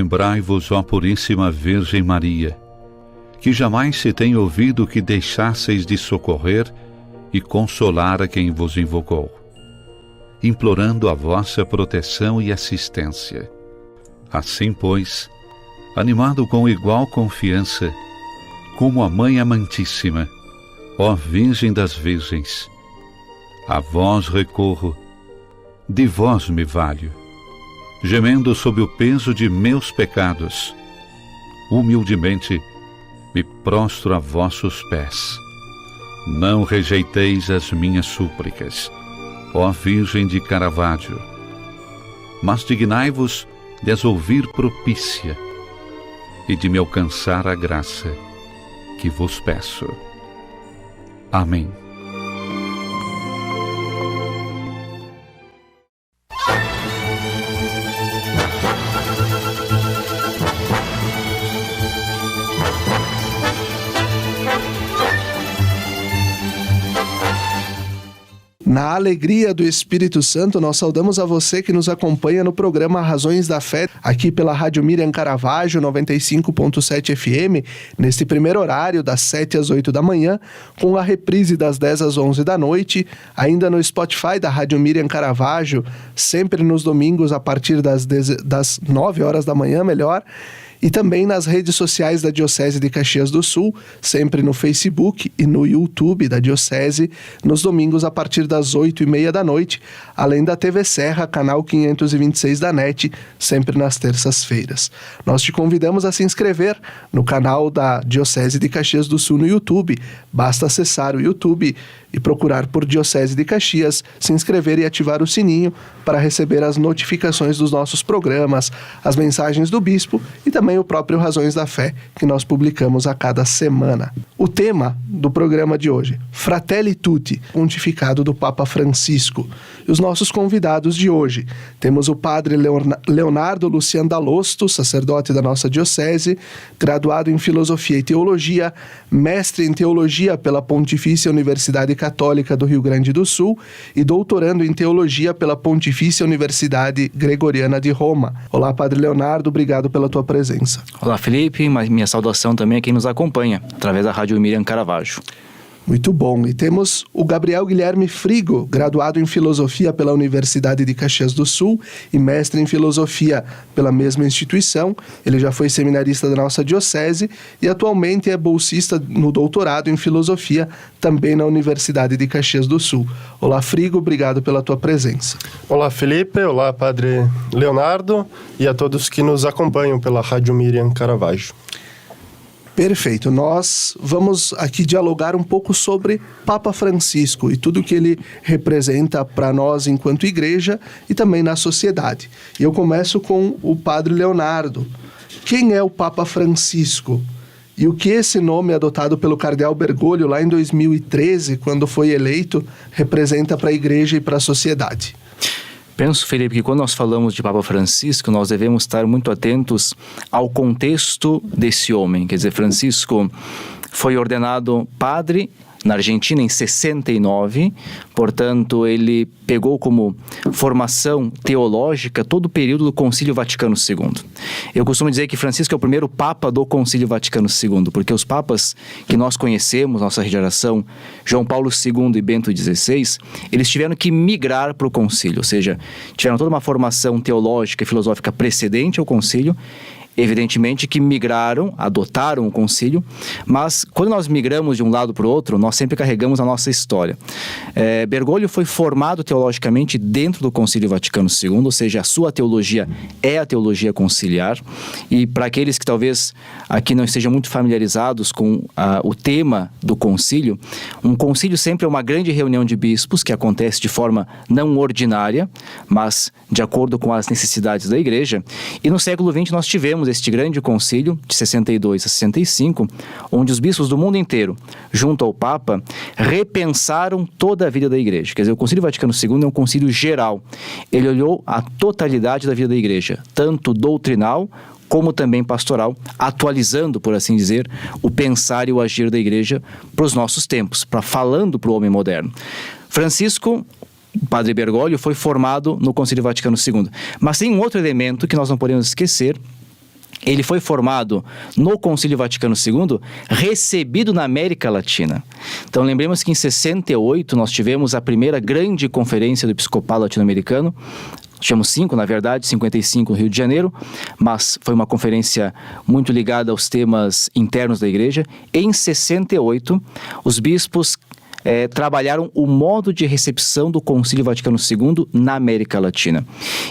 Lembrai-vos, ó Puríssima Virgem Maria, que jamais se tem ouvido que deixasseis de socorrer e consolar a quem vos invocou, implorando a vossa proteção e assistência. Assim, pois, animado com igual confiança, como a Mãe Amantíssima, ó Virgem das Virgens, a vós recorro, de vós me valho, gemendo sob o peso de meus pecados, humildemente me prostro a vossos pés. Não rejeiteis as minhas súplicas, ó Virgem de Caravaggio, mas dignai-vos de as ouvir propícia e de me alcançar a graça que vos peço. Amém. Na alegria do Espírito Santo, nós saudamos a você que nos acompanha no programa Razões da Fé, aqui pela Rádio Miriam Caravaggio 95.7 FM, neste primeiro horário, das 7 às 8 da manhã, com a reprise das 10 às 11 da noite, ainda no Spotify da Rádio Miriam Caravaggio, sempre nos domingos a partir das 9 horas da manhã, e também nas redes sociais da Diocese de Caxias do Sul, sempre no Facebook e no YouTube da Diocese, nos domingos a partir das 8h30 da noite, além da TV Serra, canal 526 da NET, sempre nas terças-feiras. Nós te convidamos a se inscrever no canal da Diocese de Caxias do Sul no YouTube. Basta acessar o YouTube e procurar por Diocese de Caxias, se inscrever e ativar o sininho para receber as notificações dos nossos programas, as mensagens do Bispo e também o próprio Razões da Fé, que nós publicamos a cada semana. O tema do programa de hoje, Fratelli Tutti, pontificado do Papa Francisco. E os nossos convidados de hoje, temos o Padre Leonardo Lucian Dalosto, sacerdote da nossa Diocese, graduado em Filosofia e Teologia, mestre em Teologia pela Pontifícia Universidade Católica do Rio Grande do Sul e doutorando em Teologia pela Pontifícia Universidade Gregoriana de Roma. Olá, Padre Leonardo, obrigado pela tua presença. Olá, Felipe, minha saudação também a quem nos acompanha, através da Rádio Miriam Caravaggio. Muito bom. E temos o Gabriel Guilherme Frigo, graduado em Filosofia pela Universidade de Caxias do Sul e mestre em Filosofia pela mesma instituição. Ele já foi seminarista da nossa Diocese e atualmente é bolsista no doutorado em Filosofia, também na Universidade de Caxias do Sul. Olá, Frigo, obrigado pela tua presença. Olá, Felipe. Olá, Padre Leonardo e a todos que nos acompanham pela Rádio Miriam Caravaggio. Perfeito. Nós vamos aqui dialogar um pouco sobre Papa Francisco e tudo que ele representa para nós enquanto igreja e também na sociedade. E eu começo com o Padre Leonardo. Quem é o Papa Francisco? E o que esse nome adotado pelo Cardeal Bergoglio lá em 2013, quando foi eleito, representa para a igreja e para a sociedade? Penso, Felipe, que quando nós falamos de Papa Francisco, nós devemos estar muito atentos ao contexto desse homem. Quer dizer, Francisco foi ordenado padre na Argentina em 69, portanto ele pegou como formação teológica todo o período do Concílio Vaticano II. Eu costumo dizer que Francisco é o primeiro Papa do Concílio Vaticano II, porque os papas que nós conhecemos, nossa geração, João Paulo II e Bento XVI, eles tiveram que migrar para o concílio, ou seja, tiveram toda uma formação teológica e filosófica precedente ao concílio, evidentemente que migraram, adotaram o concílio, mas quando nós migramos de um lado para o outro, nós sempre carregamos a nossa história. Bergoglio foi formado teologicamente dentro do Concílio Vaticano II, ou seja, a sua teologia é a teologia conciliar, e para aqueles que talvez aqui não estejam muito familiarizados com o tema do concílio, um concílio sempre é uma grande reunião de bispos que acontece de forma não ordinária, mas de acordo com as necessidades da igreja, e no século XX nós tivemos este grande concílio, de 62 a 65, onde os bispos do mundo inteiro, junto ao Papa, repensaram toda a vida da igreja. Quer dizer, o Concílio Vaticano II é um concílio geral. Ele olhou a totalidade da vida da igreja, tanto doutrinal como também pastoral, atualizando, por assim dizer, o pensar e o agir da igreja para os nossos tempos, falando para o homem moderno. Francisco, o Padre Bergoglio, foi formado no Concílio Vaticano II. Mas tem um outro elemento que nós não podemos esquecer, ele foi formado no Concílio Vaticano II, recebido na América Latina. Então, lembremos que em 68 nós tivemos a primeira grande conferência do episcopado latino-americano. Tivemos 5, na verdade, 55 no Rio de Janeiro, mas foi uma conferência muito ligada aos temas internos da igreja. Em 68, os bispos trabalharam o modo de recepção do Concílio Vaticano II na América Latina.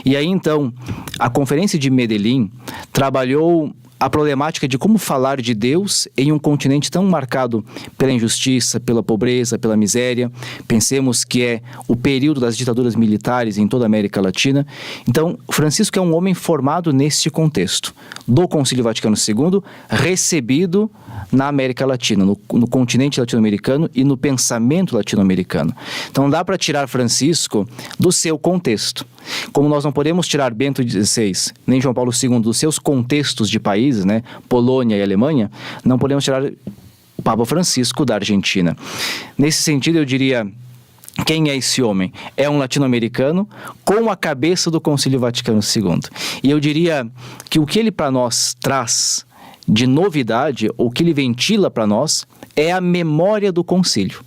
E aí, então, a Conferência de Medellín trabalhou a problemática de como falar de Deus em um continente tão marcado pela injustiça, pela pobreza, pela miséria. Pensemos que é o período das ditaduras militares em toda a América Latina. Então, Francisco é um homem formado nesse contexto, do Concílio Vaticano II, recebido na América Latina, no continente latino-americano e no pensamento latino-americano. Então, não dá para tirar Francisco do seu contexto. Como nós não podemos tirar Bento XVI, nem João Paulo II dos seus contextos de países, né, Polônia e Alemanha, não podemos tirar o Papa Francisco da Argentina. Nesse sentido, eu diria, quem é esse homem? É um latino-americano com a cabeça do Concílio Vaticano II. E eu diria que o que ele para nós traz de novidade, ou que ele ventila para nós, é a memória do concílio.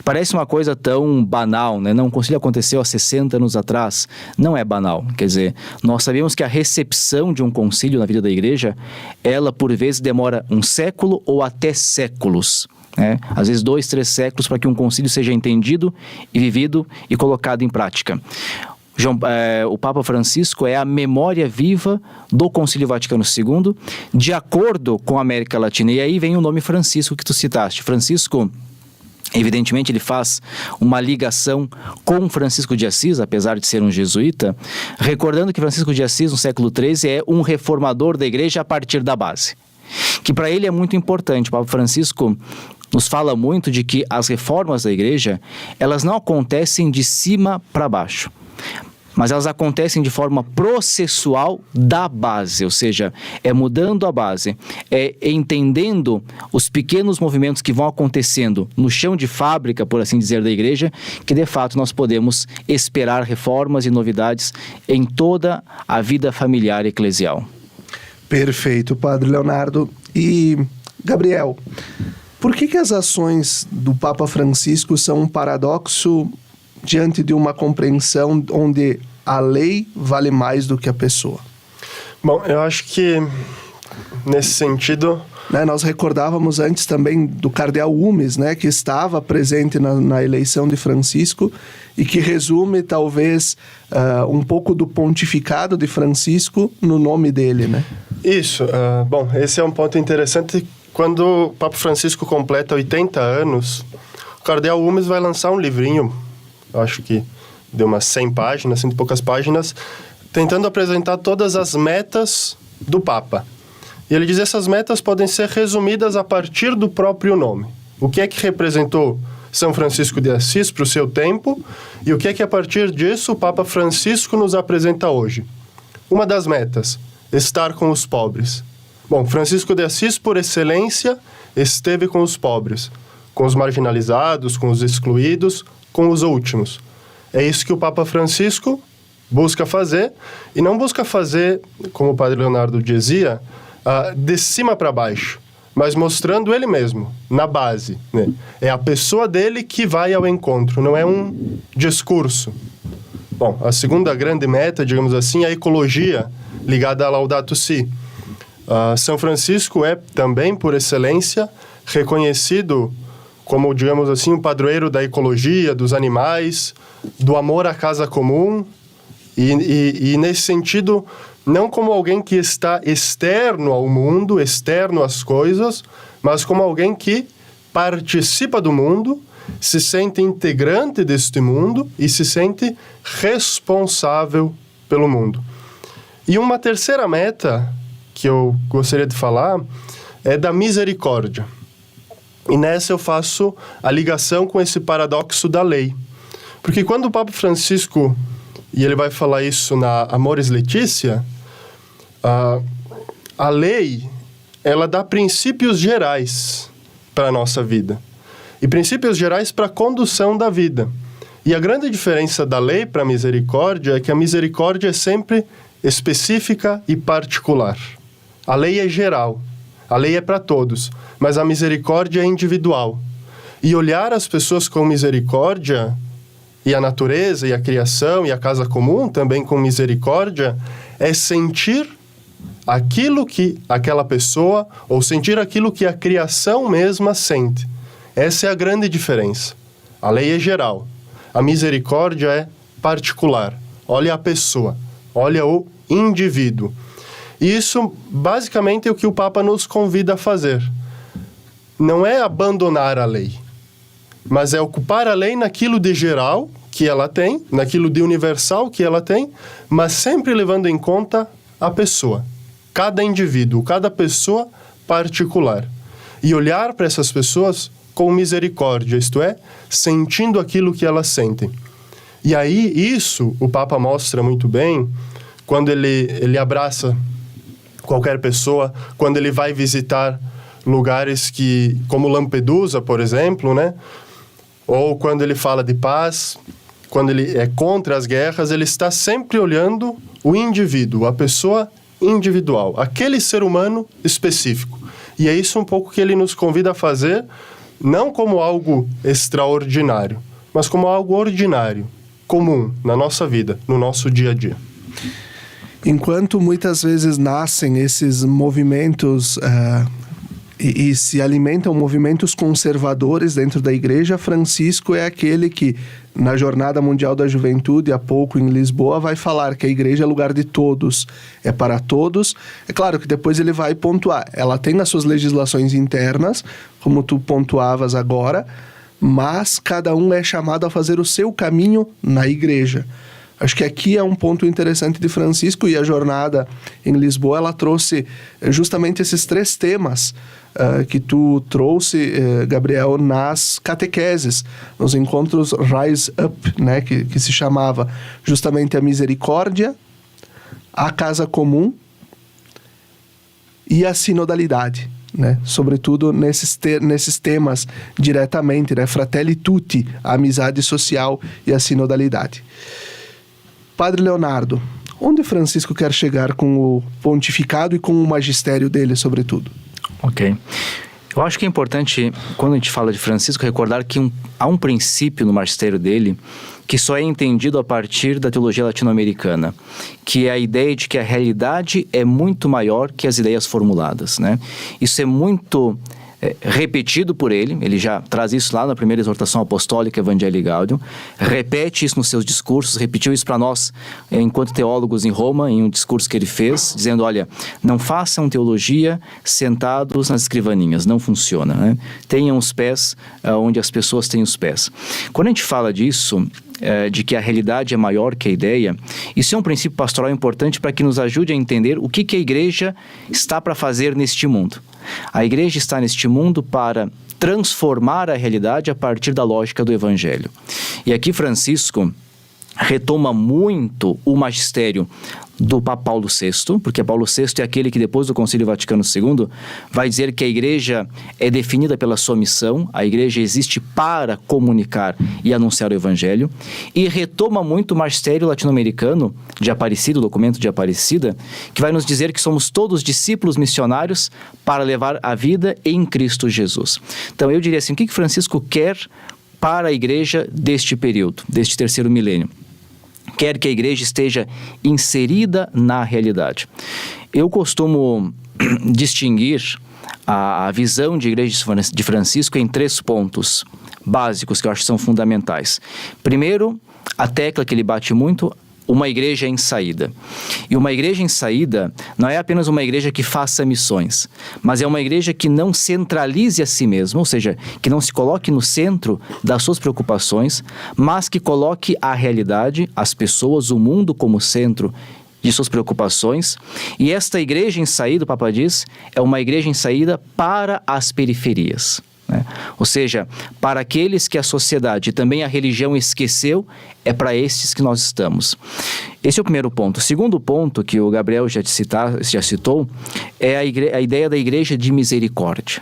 Parece uma coisa tão banal, né? Não, o concílio aconteceu há 60 anos atrás. Não é banal. Quer dizer, nós sabemos que a recepção de um concílio na vida da igreja, ela por vezes demora um século ou até séculos. Né? Às vezes 2, 3 séculos para que um concílio seja entendido e vivido e colocado em prática. O Papa Francisco é a memória viva do Concílio Vaticano II, de acordo com a América Latina. E aí vem o nome Francisco que tu citaste. Francisco, evidentemente, ele faz uma ligação com Francisco de Assis, apesar de ser um jesuíta, recordando que Francisco de Assis, no século XIII, é um reformador da igreja a partir da base, que para ele é muito importante. O Papa Francisco nos fala muito de que as reformas da igreja, elas não acontecem de cima para baixo, mas elas acontecem de forma processual da base, ou seja, é mudando a base, é entendendo os pequenos movimentos que vão acontecendo no chão de fábrica, por assim dizer, da igreja, que de fato nós podemos esperar reformas e novidades em toda a vida familiar e eclesial. Perfeito, Padre Leonardo. E, Gabriel, por que as ações do Papa Francisco são um paradoxo diante de uma compreensão onde a lei vale mais do que a pessoa? Bom, eu acho que nesse sentido... Nós recordávamos antes também do cardeal Umes, que estava presente na eleição de Francisco e que resume talvez um pouco do pontificado de Francisco no nome dele, né? Isso. Bom, esse é um ponto interessante. Quando o Papa Francisco completa 80 anos, o cardeal Umes vai lançar um livrinho, eu acho que deu umas 100 páginas, 100 e poucas páginas, tentando apresentar todas as metas do Papa. E ele diz que essas metas podem ser resumidas a partir do próprio nome. O que é que representou São Francisco de Assis para o seu tempo e o que é que a partir disso o Papa Francisco nos apresenta hoje. Uma das metas, estar com os pobres. Bom, Francisco de Assis, por excelência, esteve com os pobres, com os marginalizados, com os excluídos, com os últimos. É isso que o Papa Francisco busca fazer, e não busca fazer, como o Padre Leonardo dizia, de cima para baixo, mas mostrando ele mesmo, na base, né? É a pessoa dele que vai ao encontro, não é um discurso. Bom, a segunda grande meta, digamos assim, é a ecologia, ligada a Laudato Si. São Francisco é também, por excelência, reconhecido como, digamos assim, o padroeiro da ecologia, dos animais, do amor à casa comum, e nesse sentido, não como alguém que está externo ao mundo, externo às coisas, mas como alguém que participa do mundo, se sente integrante deste mundo e se sente responsável pelo mundo. E uma terceira meta que eu gostaria de falar é da misericórdia. E nessa eu faço a ligação com esse paradoxo da lei. Porque quando o Papa Francisco, e ele vai falar isso na Amoris Laetitia, a lei, ela dá princípios gerais para a nossa vida. E princípios gerais para a condução da vida. E a grande diferença da lei para a misericórdia é que a misericórdia é sempre específica e particular. A lei é geral, a lei é para todos, mas a misericórdia é individual. E olhar as pessoas com misericórdia, e a natureza, e a criação, e a casa comum também com misericórdia, é sentir aquilo que aquela pessoa, ou sentir aquilo que a criação mesma sente. Essa é a grande diferença. A lei é geral, a misericórdia é particular. Olha a pessoa, olha o indivíduo. E isso, basicamente, é o que o Papa nos convida a fazer. Não é abandonar a lei, mas é ocupar a lei naquilo de geral que ela tem, naquilo de universal que ela tem, mas sempre levando em conta a pessoa, cada indivíduo, cada pessoa particular. E olhar para essas pessoas com misericórdia, isto é, sentindo aquilo que elas sentem. E aí, isso o Papa mostra muito bem quando ele abraça qualquer pessoa, quando ele vai visitar lugares como Lampedusa, por exemplo, né? Ou quando ele fala de paz, quando ele é contra as guerras, ele está sempre olhando o indivíduo, a pessoa individual, aquele ser humano específico. E é isso um pouco que ele nos convida a fazer, não como algo extraordinário, mas como algo ordinário, comum na nossa vida, no nosso dia a dia. Enquanto muitas vezes nascem esses movimentos e se alimentam movimentos conservadores dentro da igreja, Francisco é aquele que, na Jornada Mundial da Juventude, há pouco em Lisboa, vai falar que a igreja é lugar de todos, é para todos. É claro que depois ele vai pontuar. Ela tem as suas legislações internas, como tu pontuavas agora, mas cada um é chamado a fazer o seu caminho na igreja. Acho que aqui é um ponto interessante de Francisco, e a jornada em Lisboa, ela trouxe justamente esses 3 temas que tu trouxe, Gabriel, nas catequeses, nos encontros Rise Up, né, que se chamava justamente a misericórdia, a casa comum e a sinodalidade, né? Sobretudo nesses temas diretamente, né? Fratelli Tutti, a amizade social e a sinodalidade. Padre Leonardo, onde Francisco quer chegar com o pontificado e com o magistério dele, sobretudo? Ok. Eu acho que é importante, quando a gente fala de Francisco, recordar que há um princípio no magistério dele que só é entendido a partir da teologia latino-americana, que é a ideia de que a realidade é muito maior que as ideias formuladas, né? Isso é muito repetido por ele já traz isso lá na primeira exortação apostólica Evangelii Gaudium, repete isso nos seus discursos, repetiu isso para nós enquanto teólogos em Roma, em um discurso que ele fez, dizendo, olha, não façam teologia sentados nas escrivaninhas, não funciona, né? Tenham os pés onde as pessoas têm os pés. Quando a gente fala disso, de que a realidade é maior que a ideia, isso é um princípio pastoral importante para que nos ajude a entender o que a igreja está para fazer neste mundo. A igreja está neste mundo para transformar a realidade a partir da lógica do Evangelho. E aqui Francisco retoma muito o magistério do Papa Paulo VI, porque Paulo VI é aquele que depois do Concílio Vaticano II vai dizer que a igreja é definida pela sua missão, a igreja existe para comunicar e anunciar o Evangelho, e retoma muito o magistério latino-americano de Aparecida, o documento de Aparecida, que vai nos dizer que somos todos discípulos missionários para levar a vida em Cristo Jesus. Então eu diria assim, o que Francisco quer para a igreja deste período, deste 3º milênio? Quer que a igreja esteja inserida na realidade. Eu costumo distinguir a visão de igreja de Francisco em 3 pontos básicos que eu acho que são fundamentais. Primeiro, a tecla que ele bate muito, uma igreja em saída. E uma igreja em saída não é apenas uma igreja que faça missões, mas é uma igreja que não centralize a si mesma, ou seja, que não se coloque no centro das suas preocupações, mas que coloque a realidade, as pessoas, o mundo como centro de suas preocupações. E esta igreja em saída, o Papa diz, é uma igreja em saída para as periferias. né? Ou seja, para aqueles que a sociedade e também a religião esqueceu, é para estes que nós estamos. Esse é o primeiro ponto. O segundo ponto, que o Gabriel já citou, é a ideia da igreja de misericórdia.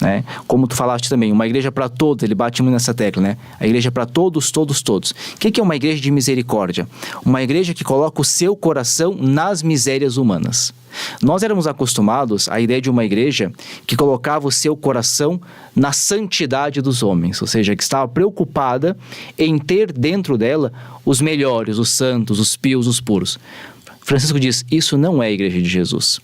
né? Como tu falaste também, uma igreja para todos, ele bate muito nessa tecla, né? A igreja para todos, todos, todos. O que é uma igreja de misericórdia? Uma igreja que coloca o seu coração nas misérias humanas. Nós éramos acostumados à ideia de uma igreja que colocava o seu coração na santidade dos homens, ou seja, que estava preocupada em ter dentro dela os melhores, os santos, os pios, os puros. Francisco diz, isso não é a igreja de Jesus.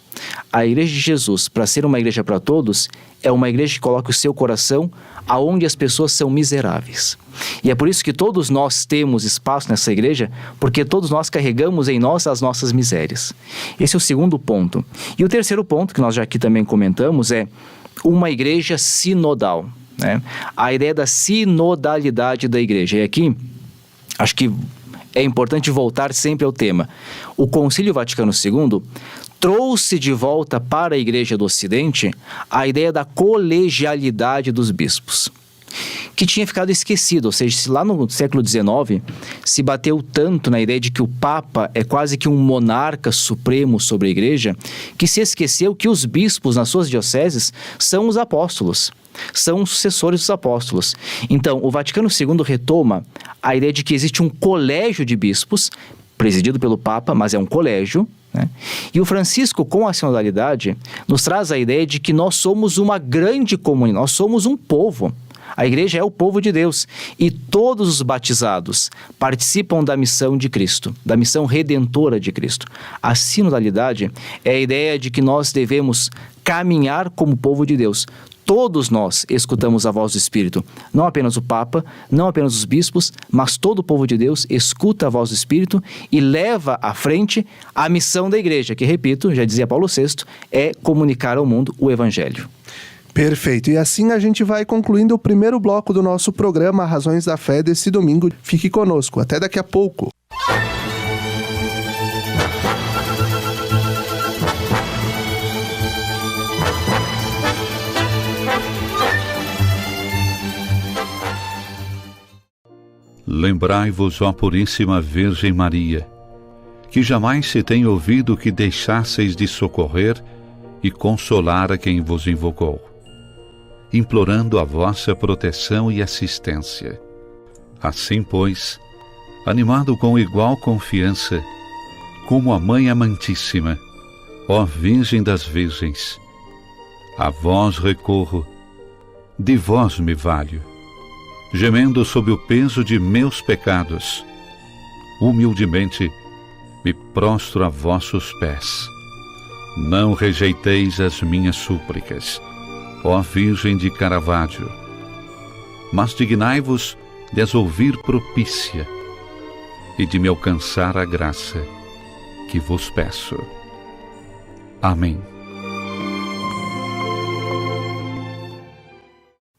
A igreja de Jesus, para ser uma igreja para todos, é uma igreja que coloca o seu coração aonde as pessoas são miseráveis. E é por isso que todos nós temos espaço nessa igreja, porque todos nós carregamos em nós as nossas misérias. Esse é o segundo ponto. E o terceiro ponto, que nós já aqui também comentamos, é uma igreja sinodal, né? A ideia da sinodalidade da igreja. E aqui, acho que é importante voltar sempre ao tema. O Concílio Vaticano II trouxe de volta para a Igreja do Ocidente a ideia da colegialidade dos bispos, que tinha ficado esquecido. Ou seja, se lá no século XIX se bateu tanto na ideia de que o Papa é quase que um monarca supremo sobre a Igreja, que se esqueceu que os bispos nas suas dioceses são os apóstolos, são os sucessores dos apóstolos. Então, o Vaticano II retoma a ideia de que existe um colégio de bispos, presidido pelo Papa, mas é um colégio, né? E o Francisco, com a sinodalidade, nos traz a ideia de que nós somos uma grande comunidade, nós somos um povo. A igreja é o povo de Deus e todos os batizados participam da missão de Cristo, da missão redentora de Cristo. A sinodalidade é a ideia de que nós devemos caminhar como povo de Deus. Todos nós escutamos a voz do Espírito, não apenas o Papa, não apenas os bispos, mas todo o povo de Deus escuta a voz do Espírito e leva à frente a missão da igreja, que, repito, já dizia Paulo VI, é comunicar ao mundo o Evangelho. Perfeito. E assim a gente vai concluindo o primeiro bloco do nosso programa Razões da Fé desse domingo. Fique conosco. Até daqui a pouco. Lembrai-vos, ó Puríssima Virgem Maria, que jamais se tem ouvido que deixasseis de socorrer e consolar a quem vos invocou, implorando a vossa proteção e assistência. Assim, pois, animado com igual confiança, como a Mãe Amantíssima, ó Virgem das Virgens, a vós recorro, de vós me valho, gemendo sob o peso de meus pecados, humildemente me prostro a vossos pés. Não rejeiteis as minhas súplicas, ó Virgem de Caravaggio, mas dignai-vos de as ouvir propícia e de me alcançar a graça que vos peço. Amém.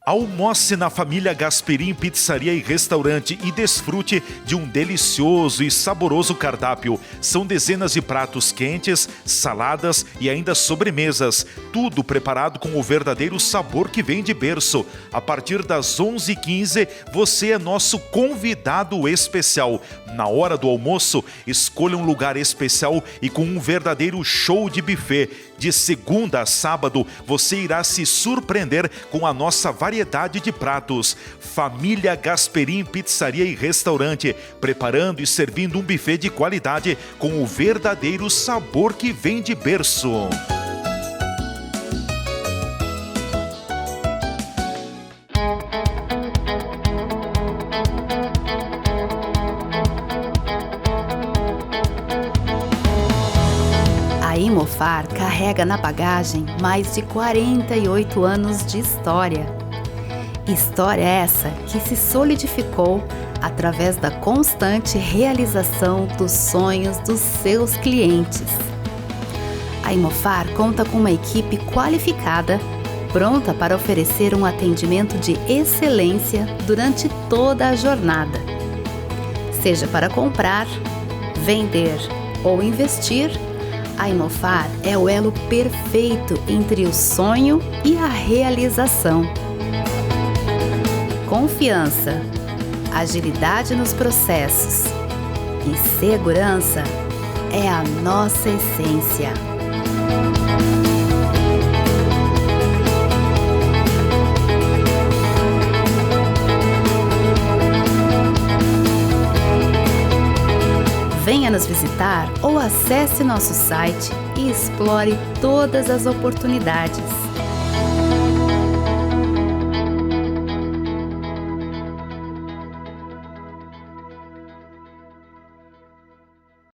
Almoce na família Gasperim Pizzaria e Restaurante e desfrute de um delicioso e saboroso cardápio. São dezenas de pratos quentes, saladas e ainda sobremesas. Tudo preparado com o verdadeiro sabor que vem de berço. A partir das 11h15, você é nosso convidado especial. Na hora do almoço, escolha um lugar especial e com um verdadeiro show de buffet. De segunda a sábado, você irá se surpreender com a nossa variedade de pratos. Família Gasperim Pizzaria e Restaurante, preparando e servindo um buffet de qualidade com o verdadeiro sabor que vem de berço. A Imofar carrega na bagagem mais de 48 anos de história. História essa que se solidificou através da constante realização dos sonhos dos seus clientes. A Imofar conta com uma equipe qualificada, pronta para oferecer um atendimento de excelência durante toda a jornada. Seja para comprar, vender ou investir, a Imofar é o elo perfeito entre o sonho e a realização. Confiança, agilidade nos processos e segurança é a nossa essência. Venha nos visitar ou acesse nosso site e explore todas as oportunidades.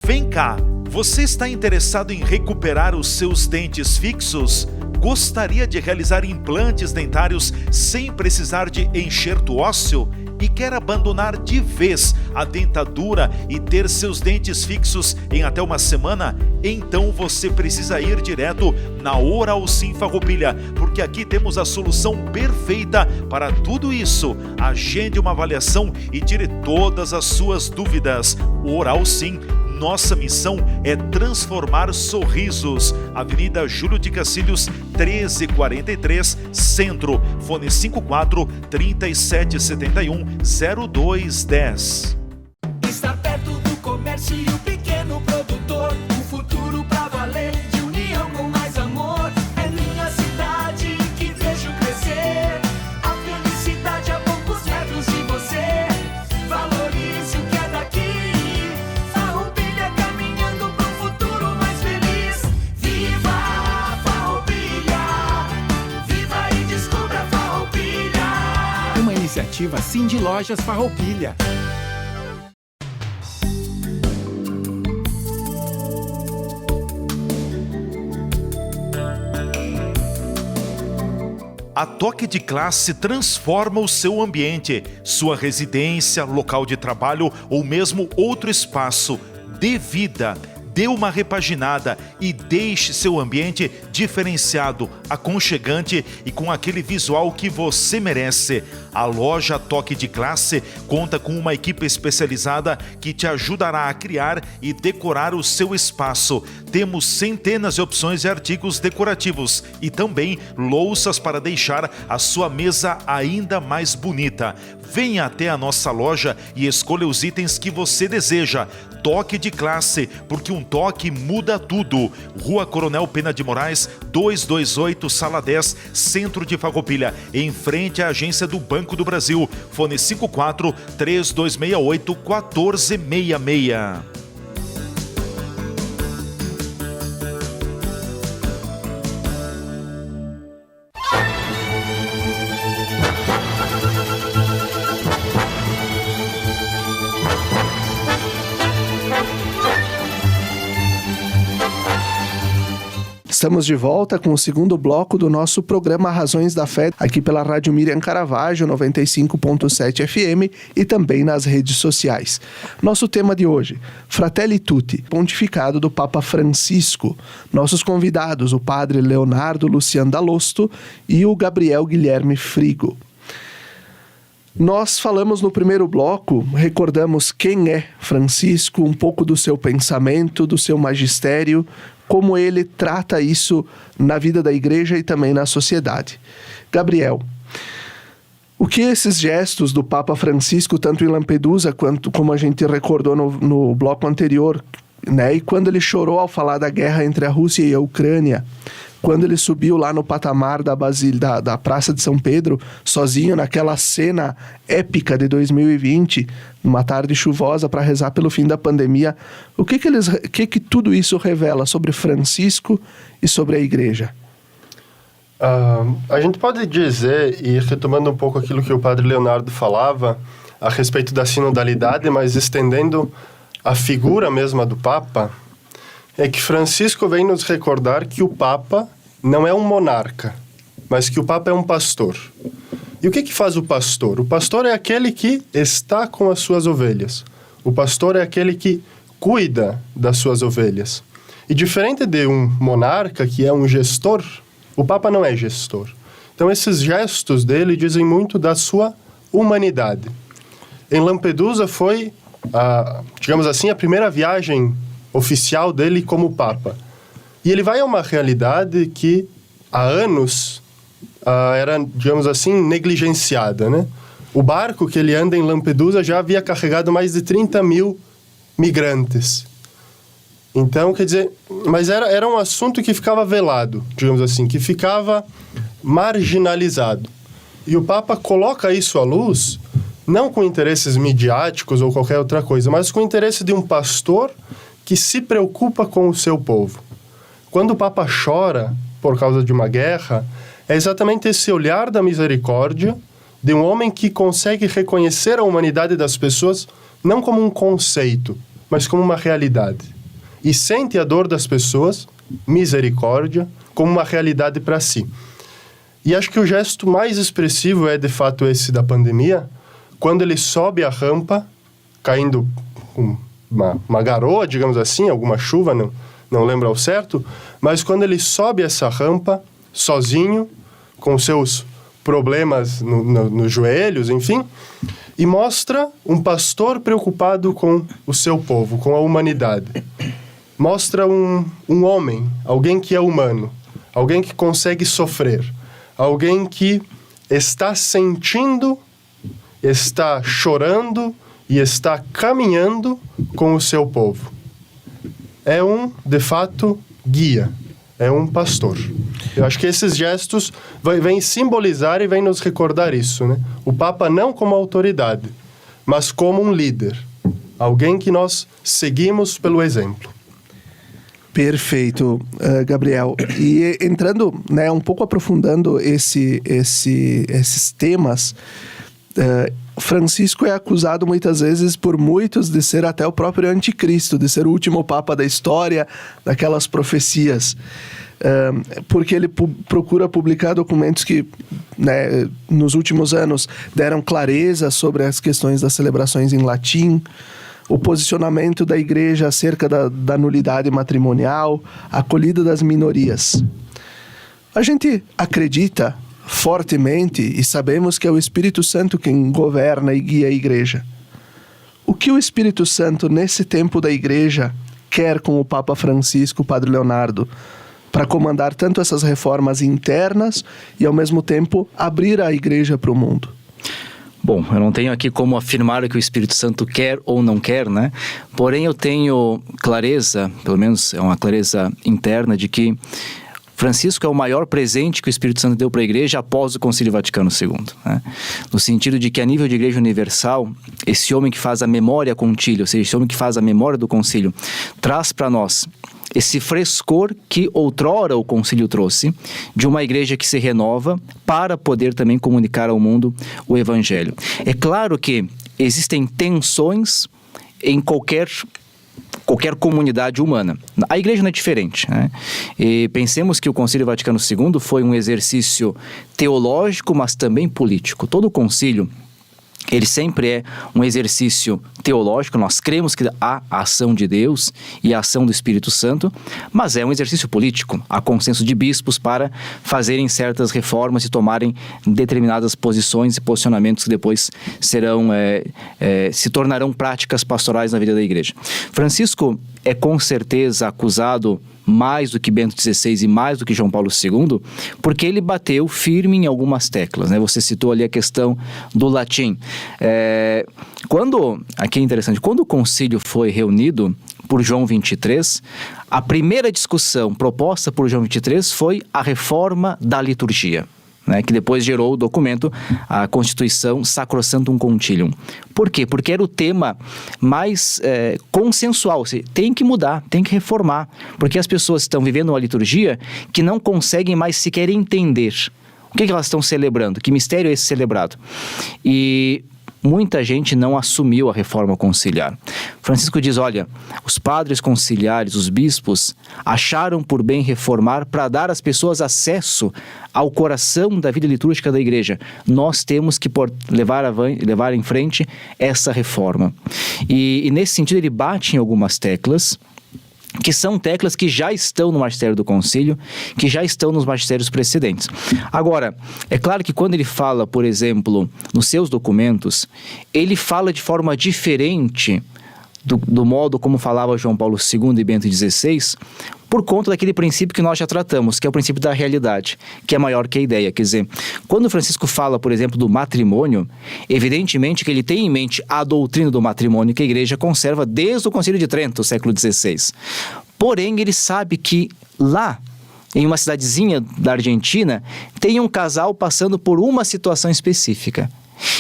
Vem cá, você está interessado em recuperar os seus dentes fixos? Gostaria de realizar implantes dentários sem precisar de enxerto ósseo? E quer abandonar de vez a dentadura e ter seus dentes fixos em até uma semana? Então você precisa ir direto na Oral Sim Farroupilha, porque aqui temos a solução perfeita para tudo isso. Agende uma avaliação e tire todas as suas dúvidas. Oral Sim. Nossa missão é transformar sorrisos. Avenida Júlio de Cacilhos, 1343, Centro. Fone 54 3771 0210. Estar perto do comércio e o pequeno produtor. Um futuro pra valer, de união com mais amor. É minha cidade que vejo crescer. A felicidade a poucos metros de você. Valorize o que é daqui. Iniciativa Cindy Lojas Farroupilha. A Toque de Classe transforma o seu ambiente, sua residência, local de trabalho ou mesmo outro espaço. Dê vida. Dê uma repaginada e deixe seu ambiente diferenciado, aconchegante e com aquele visual que você merece. A loja Toque de Classe conta com uma equipe especializada que te ajudará a criar e decorar o seu espaço. Temos centenas de opções de artigos decorativos e também louças para deixar a sua mesa ainda mais bonita. Venha até a nossa loja e escolha os itens que você deseja. Toque de Classe, porque um toque muda tudo. Rua Coronel Pena de Moraes, 228, Sala 10, Centro de Farroupilha, em frente à agência do Banco do Brasil. Fone 54 3268 1466. Estamos de volta com o segundo bloco do nosso programa Razões da Fé, aqui pela Rádio Miriam Caravaggio, 95.7 FM e também nas redes sociais. Nosso tema de hoje, Fratelli Tutti, pontificado do Papa Francisco. Nossos convidados, o padre Leonardo Lucian Dalosto e o Gabriel Guilherme Frigo. Nós falamos no primeiro bloco, recordamos quem é Francisco, um pouco do seu pensamento, do seu magistério, como ele trata isso na vida da igreja e também na sociedade. Gabriel, o que esses gestos do Papa Francisco, tanto em Lampedusa quanto como a gente recordou no bloco anterior, né, e quando ele chorou ao falar da guerra entre a Rússia e a Ucrânia, quando ele subiu lá no patamar da Praça de São Pedro, sozinho naquela cena épica de 2020, numa tarde chuvosa para rezar pelo fim da pandemia, o que tudo isso revela sobre Francisco e sobre a Igreja? A gente pode dizer, e retomando um pouco aquilo que o padre Leonardo falava a respeito da sinodalidade, mas estendendo a figura mesma do Papa, é que Francisco vem nos recordar que o Papa não é um monarca, mas que o Papa é um pastor. E o que faz o pastor? O pastor é aquele que está com as suas ovelhas. O pastor é aquele que cuida das suas ovelhas. E diferente de um monarca, que é um gestor, o Papa não é gestor. Então esses gestos dele dizem muito da sua humanidade. Em Lampedusa foi, digamos assim, a primeira viagem oficial dele como Papa. E ele vai a uma realidade que há anos era, digamos assim, negligenciada, né? O barco que ele anda em Lampedusa já havia carregado mais de 30 mil migrantes. Então, quer dizer, mas era um assunto que ficava velado, digamos assim, que ficava marginalizado. E o Papa coloca isso à luz não com interesses midiáticos ou qualquer outra coisa, mas com o interesse de um pastor que se preocupa com o seu povo. Quando o Papa chora por causa de uma guerra, é exatamente esse olhar da misericórdia de um homem que consegue reconhecer a humanidade das pessoas não como um conceito, mas como uma realidade. E sente a dor das pessoas, misericórdia, como uma realidade para si. E acho que o gesto mais expressivo é, de fato, esse da pandemia, quando ele sobe a rampa, caindo uma garoa, digamos assim, alguma chuva, não lembro ao certo, mas quando ele sobe essa rampa, sozinho, com seus problemas nos joelhos, enfim, e mostra um pastor preocupado com o seu povo, com a humanidade. Mostra um homem, alguém que é humano, alguém que consegue sofrer, alguém que está sentindo, está chorando e está caminhando com o seu povo. É de fato, guia, é um pastor. Eu acho que esses gestos vêm simbolizar e vêm nos recordar isso, né? O Papa não como autoridade, mas como um líder, alguém que nós seguimos pelo exemplo. Perfeito, Gabriel. E entrando, né, um pouco aprofundando esses temas, Francisco é acusado muitas vezes por muitos de ser até o próprio anticristo, de ser o último papa da história, daquelas profecias. Porque ele procura publicar documentos que, né, nos últimos anos deram clareza sobre as questões das celebrações em latim, o posicionamento da igreja acerca da nulidade matrimonial, a acolhida das minorias. A gente acredita fortemente e sabemos que é o Espírito Santo quem governa e guia a igreja. O que o Espírito Santo, nesse tempo da igreja, quer com o Papa Francisco, Padre Leonardo, para comandar tanto essas reformas internas e, ao mesmo tempo, abrir a igreja para o mundo? Bom, eu não tenho aqui como afirmar o que o Espírito Santo quer ou não quer, né? Porém, eu tenho clareza, pelo menos é uma clareza interna, de que Francisco é o maior presente que o Espírito Santo deu para a igreja após o Concílio Vaticano II, né? No sentido de que, a nível de igreja universal, esse homem que faz a memória concílio, ou seja, esse homem que faz a memória do concílio, traz para nós esse frescor que outrora o concílio trouxe, de uma igreja que se renova para poder também comunicar ao mundo o evangelho. É claro que existem tensões em qualquer comunidade humana. A igreja não é diferente, né? E pensemos que o Concílio Vaticano II foi um exercício teológico, mas também político. Todo o concílio, ele sempre é um exercício teológico, nós cremos que há a ação de Deus e a ação do Espírito Santo, mas é um exercício político. Há consenso de bispos para fazerem certas reformas e tomarem determinadas posições e posicionamentos que depois se tornarão práticas pastorais na vida da igreja. Francisco é com certeza acusado mais do que Bento XVI e mais do que João Paulo II, porque ele bateu firme em algumas teclas, né? Você citou ali a questão do latim. Aqui é interessante, quando o concílio foi reunido por João XXIII, a primeira discussão proposta por João XXIII foi a reforma da liturgia, né, que depois gerou o documento, a Constituição Sacrosanctum Concilium. Por quê? Porque era o tema mais consensual. Tem que mudar, tem que reformar, porque as pessoas estão vivendo uma liturgia que não conseguem mais sequer entender o que elas estão celebrando, que mistério é esse celebrado. E muita gente não assumiu a reforma conciliar. Francisco diz, olha, os padres conciliares, os bispos, acharam por bem reformar para dar às pessoas acesso ao coração da vida litúrgica da igreja. Nós temos que levar em frente essa reforma. E nesse sentido ele bate em algumas teclas, que são teclas que já estão no magistério do concílio, que já estão nos magistérios precedentes. Agora, é claro que quando ele fala, por exemplo, nos seus documentos, ele fala de forma diferente do modo como falava João Paulo II e Bento XVI, por conta daquele princípio que nós já tratamos, que é o princípio da realidade, que é maior que a ideia. Quer dizer, quando Francisco fala, por exemplo, do matrimônio, evidentemente que ele tem em mente a doutrina do matrimônio que a igreja conserva desde o Concílio de Trento, século XVI. Porém, ele sabe que lá, em uma cidadezinha da Argentina, tem um casal passando por uma situação específica.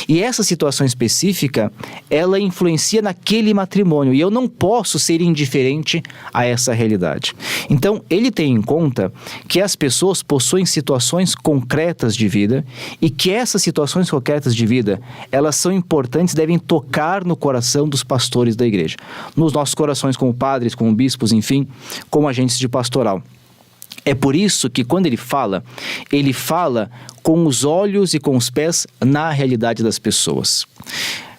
E essa situação específica, ela influencia naquele matrimônio. E eu não posso ser indiferente a essa realidade. Então, ele tem em conta que as pessoas possuem situações concretas de vida e que essas situações concretas de vida, elas são importantes, devem tocar no coração dos pastores da igreja. Nos nossos corações como padres, como bispos, enfim, como agentes de pastoral. É por isso que quando ele fala com os olhos e com os pés na realidade das pessoas.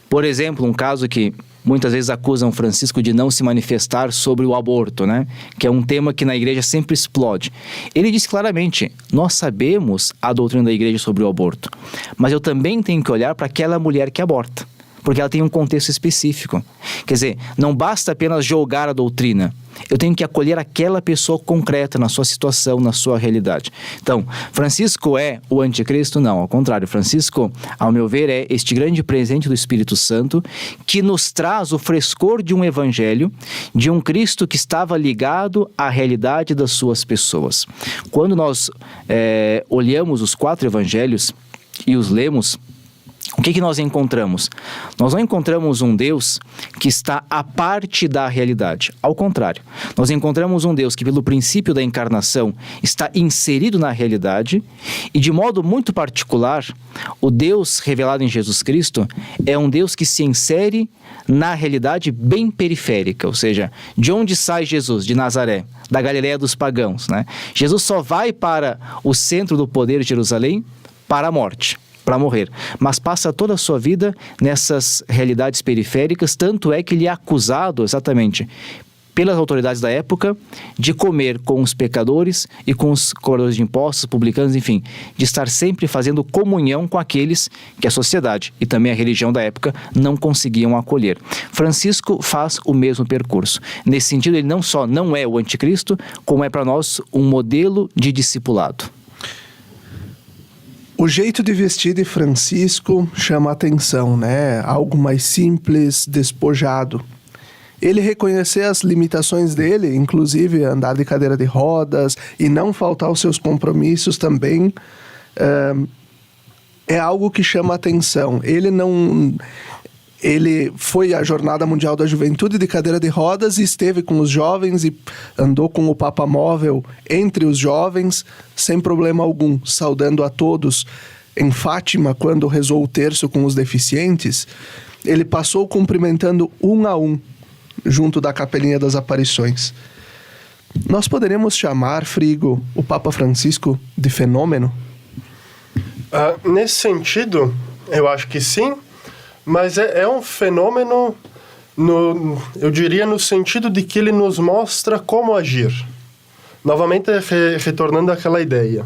Por exemplo, um caso que muitas vezes acusam Francisco de não se manifestar sobre o aborto, né? Que é um tema que na igreja sempre explode. Ele diz claramente, nós sabemos a doutrina da igreja sobre o aborto, mas eu também tenho que olhar para aquela mulher que aborta, porque ela tem um contexto específico. Quer dizer, não basta apenas julgar a doutrina, eu tenho que acolher aquela pessoa concreta na sua situação, na sua realidade. Então, Francisco é o anticristo? Não, ao contrário. Francisco, ao meu ver, é este grande presente do Espírito Santo que nos traz o frescor de um evangelho, de um Cristo que estava ligado à realidade das suas pessoas. Quando nós olhamos os 4 evangelhos e os lemos, o que nós encontramos? Nós não encontramos um Deus que está à parte da realidade. Ao contrário, nós encontramos um Deus que, pelo princípio da encarnação, está inserido na realidade e, de modo muito particular, o Deus revelado em Jesus Cristo é um Deus que se insere na realidade bem periférica, ou seja, de onde sai Jesus? De Nazaré, da Galileia dos pagãos, né? Jesus só vai para o centro do poder de Jerusalém para a morte, para morrer, mas passa toda a sua vida nessas realidades periféricas, tanto é que ele é acusado exatamente pelas autoridades da época de comer com os pecadores e com os cobradores de impostos, publicanos, enfim, de estar sempre fazendo comunhão com aqueles que a sociedade e também a religião da época não conseguiam acolher. Francisco faz o mesmo percurso. Nesse sentido, ele não só não é o anticristo, como é para nós um modelo de discipulado. O jeito de vestir de Francisco chama a atenção, né? Algo mais simples, despojado. Ele reconhecer as limitações dele, inclusive andar de cadeira de rodas e não faltar aos seus compromissos também, é algo que chama a atenção. Ele foi à Jornada Mundial da Juventude de cadeira de rodas e esteve com os jovens e andou com o Papa Móvel entre os jovens, sem problema algum, saudando a todos. Em Fátima, quando rezou o terço com os deficientes, ele passou cumprimentando um a um, junto da Capelinha das Aparições. Nós poderemos chamar, Frigo, o Papa Francisco de fenômeno? Nesse sentido, eu acho que sim. Mas é um fenômeno, eu diria, no sentido de que ele nos mostra como agir. Novamente, retornando àquela ideia.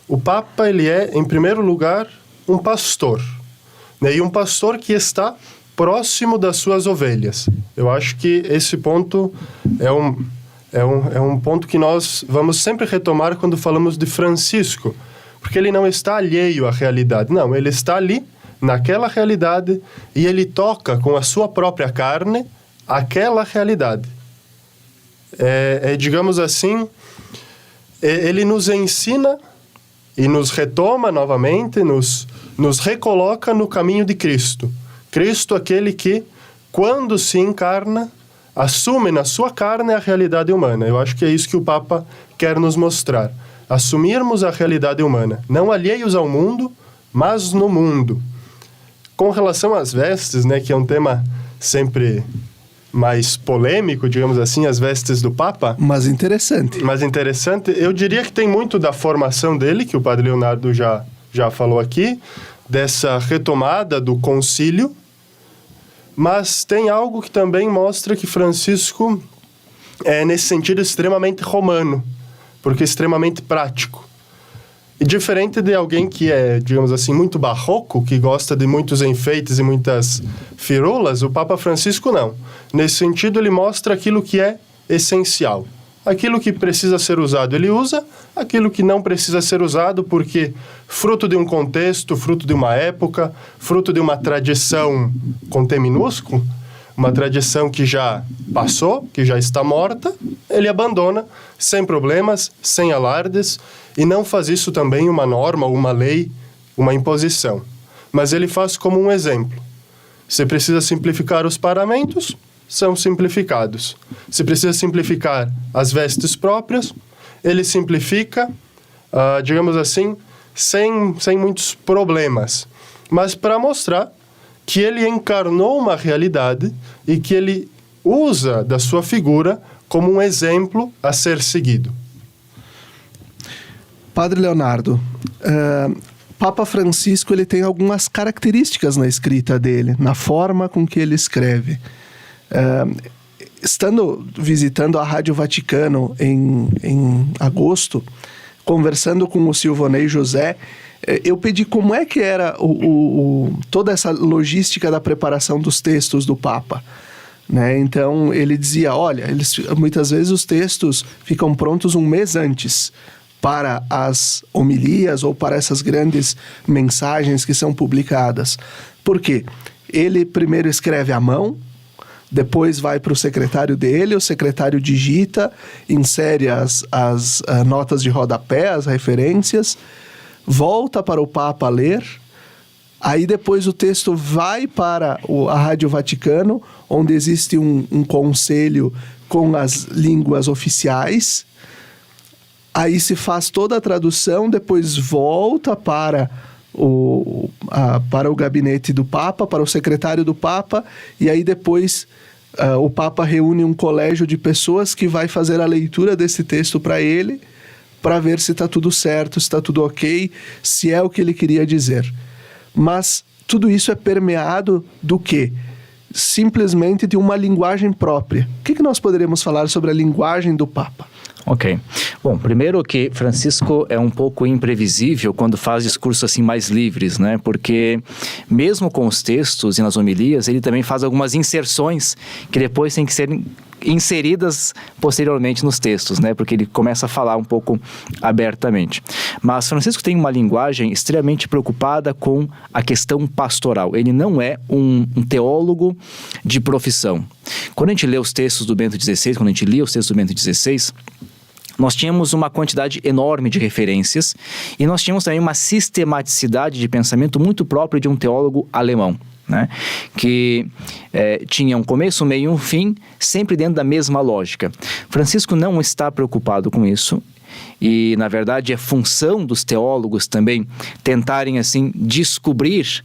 O Papa, ele é, em primeiro lugar, um pastor. Né? E um pastor que está próximo das suas ovelhas. Eu acho que esse ponto é um ponto que nós vamos sempre retomar quando falamos de Francisco. Porque ele não está alheio à realidade. Não, ele está ali, naquela realidade, e ele toca com a sua própria carne aquela realidade. Digamos assim, ele nos ensina e nos retoma novamente, nos recoloca no caminho de Cristo. Cristo, aquele que, quando se encarna, assume na sua carne a realidade humana. Eu acho que é isso que o Papa quer nos mostrar. Assumirmos a realidade humana, não alheios ao mundo, mas no mundo. Com relação às vestes, né, que é um tema sempre mais polêmico, digamos assim, as vestes do Papa. Mas interessante, eu diria que tem muito da formação dele, que o Padre Leonardo já falou aqui, dessa retomada do concílio, mas tem algo que também mostra que Francisco é, nesse sentido, extremamente romano, porque é extremamente prático. E diferente de alguém que é, digamos assim, muito barroco, que gosta de muitos enfeites e muitas firulas, o Papa Francisco não. Nesse sentido, ele mostra aquilo que é essencial. Aquilo que precisa ser usado, ele usa. Aquilo que não precisa ser usado, porque fruto de um contexto, fruto de uma época, fruto de uma tradição com T minúsculo, uma tradição que já passou, que já está morta, ele abandona sem problemas, sem alardes, e não faz isso também uma norma, uma lei, uma imposição. mas ele faz como um exemplo. Se precisa simplificar os paramentos, são simplificados. Se precisa simplificar as vestes próprias, ele simplifica, digamos assim, sem muitos problemas. Mas para mostrar que ele encarnou uma realidade e que ele usa da sua figura como um exemplo a ser seguido. Padre Leonardo, Papa Francisco ele tem algumas características na escrita dele, na forma com que ele escreve. Estando visitando a Rádio Vaticano em agosto, conversando com o Silvonei José, eu pedi como é que era toda essa logística da preparação dos textos do Papa. Né? Então, ele dizia, olha, muitas vezes os textos ficam prontos um mês antes para as homilias ou para essas grandes mensagens que são publicadas. Por quê? Ele primeiro escreve à mão, depois vai para o secretário dele, o secretário digita, insere as notas de rodapé, as referências, volta para o Papa ler, aí depois o texto vai para a Rádio Vaticano, onde existe um conselho com as línguas oficiais, aí se faz toda a tradução, depois volta para o gabinete do Papa, para o secretário do Papa, e aí depois o Papa reúne um colégio de pessoas que vai fazer a leitura desse texto para ele, para ver se está tudo certo, se está tudo ok, se é o que ele queria dizer. Mas tudo isso é permeado do quê? Simplesmente de uma linguagem própria. O que nós poderíamos falar sobre a linguagem do Papa? Ok. Bom, primeiro que Francisco é um pouco imprevisível quando faz discursos assim mais livres, né? Porque mesmo com os textos e nas homilias, ele também faz algumas inserções que depois têm que ser inseridas posteriormente nos textos, né? Porque ele começa a falar um pouco abertamente. Mas Francisco tem uma linguagem extremamente preocupada com a questão pastoral. Ele não é um teólogo de profissão. Quando a gente lê os textos do Bento XVI, quando a gente lia os textos do Bento XVI, nós tínhamos uma quantidade enorme de referências e nós tínhamos também uma sistematicidade de pensamento muito própria de um teólogo alemão, né? Que tinha um começo, um meio e um fim, sempre dentro da mesma lógica. Francisco não está preocupado com isso e, na verdade, é função dos teólogos também tentarem, assim, descobrir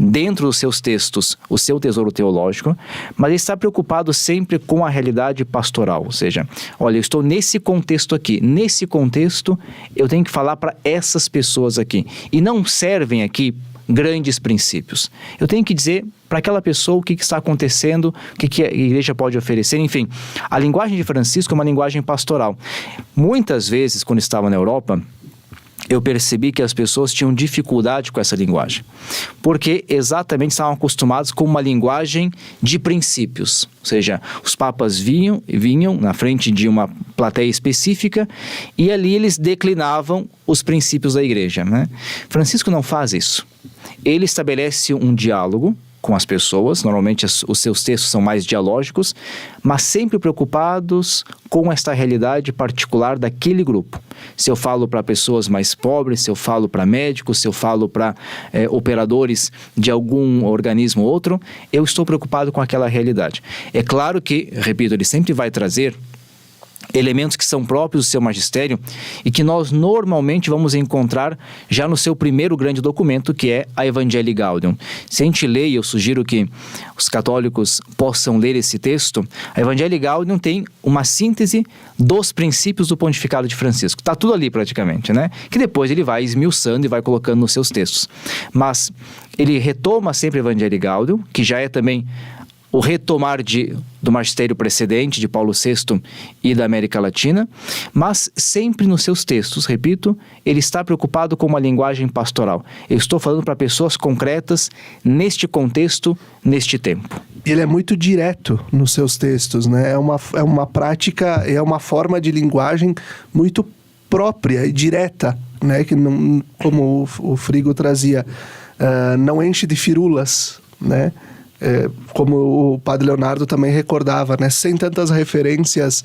dentro dos seus textos o seu tesouro teológico, mas ele está preocupado sempre com a realidade pastoral, ou seja, olha, eu estou nesse contexto aqui, nesse contexto eu tenho que falar para essas pessoas aqui, e não servem aqui grandes princípios. Eu tenho que dizer para aquela pessoa o que está acontecendo, o que a igreja pode oferecer, enfim. A linguagem de Francisco é uma linguagem pastoral. Muitas vezes, quando estava na Europa, eu percebi que as pessoas tinham dificuldade com essa linguagem, porque exatamente estavam acostumados com uma linguagem de princípios, ou seja, os papas vinham na frente de uma plateia específica e ali eles declinavam os princípios da igreja, né? Francisco não faz isso. Ele estabelece um diálogo com as pessoas, normalmente os seus textos são mais dialógicos, mas sempre preocupados com esta realidade particular daquele grupo. Se eu falo para pessoas mais pobres, se eu falo para médicos, se eu falo para operadores de algum organismo ou outro, eu estou preocupado com aquela realidade. É claro que, repito, ele sempre vai trazer elementos que são próprios do seu magistério e que nós normalmente vamos encontrar já no seu primeiro grande documento, que é a Evangelii Gaudium. Se a gente lê, e eu sugiro que os católicos possam ler esse texto, a Evangelii Gaudium tem uma síntese dos princípios do pontificado de Francisco. Está tudo ali praticamente, né? Que depois ele vai esmiuçando e vai colocando nos seus textos. Mas ele retoma sempre a Evangelii Gaudium, que já é também o retomar do magistério precedente de Paulo VI e da América Latina, mas sempre nos seus textos, repito, ele está preocupado com uma linguagem pastoral. Eu estou falando para pessoas concretas, neste contexto, neste tempo. Ele é muito direto nos seus textos, né? É uma prática, é uma forma de linguagem muito própria e direta, né? Que não, como o Frigo trazia, não enche de firulas, né? Como o Padre Leonardo também recordava, né? Sem tantas referências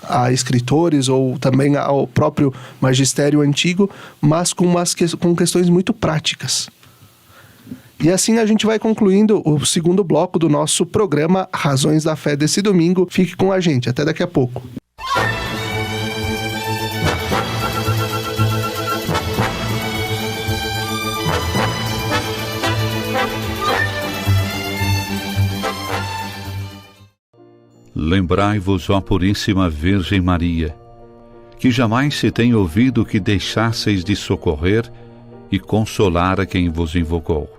a escritores ou também ao próprio magistério antigo, mas com questões muito práticas. E assim a gente vai concluindo o segundo bloco do nosso programa Razões da Fé desse domingo. Fique com a gente, até daqui a pouco. Lembrai-vos, ó Puríssima Virgem Maria, que jamais se tem ouvido que deixasseis de socorrer e consolar a quem vos invocou,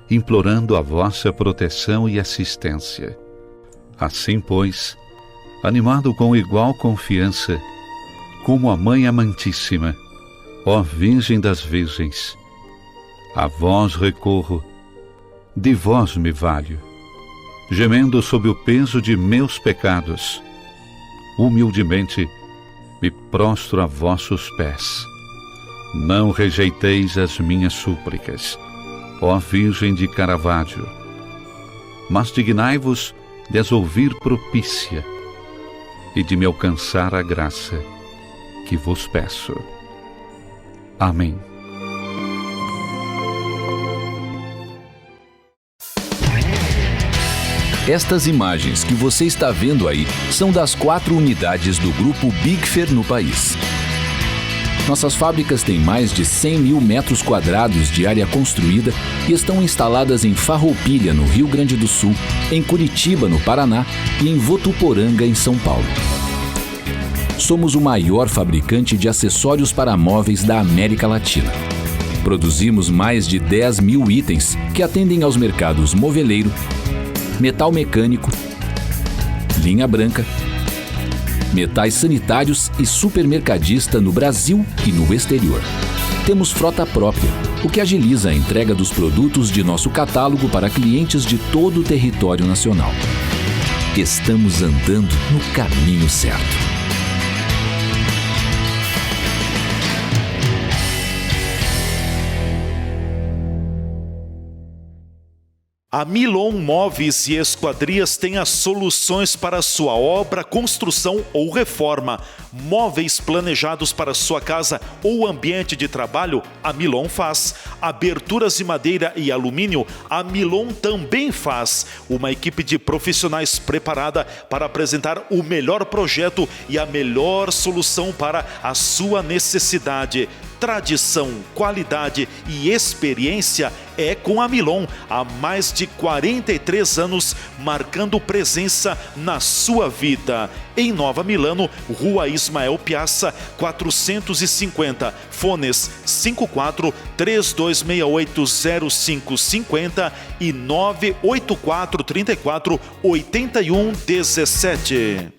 implorando a vossa proteção e assistência. Assim, pois, animado com igual confiança, como a Mãe Amantíssima, ó Virgem das Virgens, a vós recorro, de vós me valho, gemendo sob o peso de meus pecados, humildemente me prostro a vossos pés. Não rejeiteis as minhas súplicas, ó Virgem de Caravaggio, mas dignai-vos de as ouvir propícia e de me alcançar a graça que vos peço. Amém. Estas imagens que você está vendo aí são das 4 unidades do Grupo Bigfer no país. Nossas fábricas têm mais de 100 mil metros quadrados de área construída e estão instaladas em Farroupilha, no Rio Grande do Sul, em Curitiba, no Paraná e em Votuporanga, em São Paulo. Somos o maior fabricante de acessórios para móveis da América Latina. Produzimos mais de 10 mil itens que atendem aos mercados moveleiro, metal mecânico, linha branca, metais sanitários e supermercadista no Brasil e no exterior. Temos frota própria, o que agiliza a entrega dos produtos de nosso catálogo para clientes de todo o território nacional. Estamos andando no caminho certo. A Milon Móveis e Esquadrias tem as soluções para sua obra, construção ou reforma. Móveis planejados para sua casa ou ambiente de trabalho, a Milon faz. Aberturas de madeira e alumínio, a Milon também faz. Uma equipe de profissionais preparada para apresentar o melhor projeto e a melhor solução para a sua necessidade. Tradição, qualidade e experiência é com a Milon, há mais de 43 anos, marcando presença na sua vida. Em Nova Milano, Rua Ismael Piazza, 450, fones 54-3268-0550 e 984-34-8117.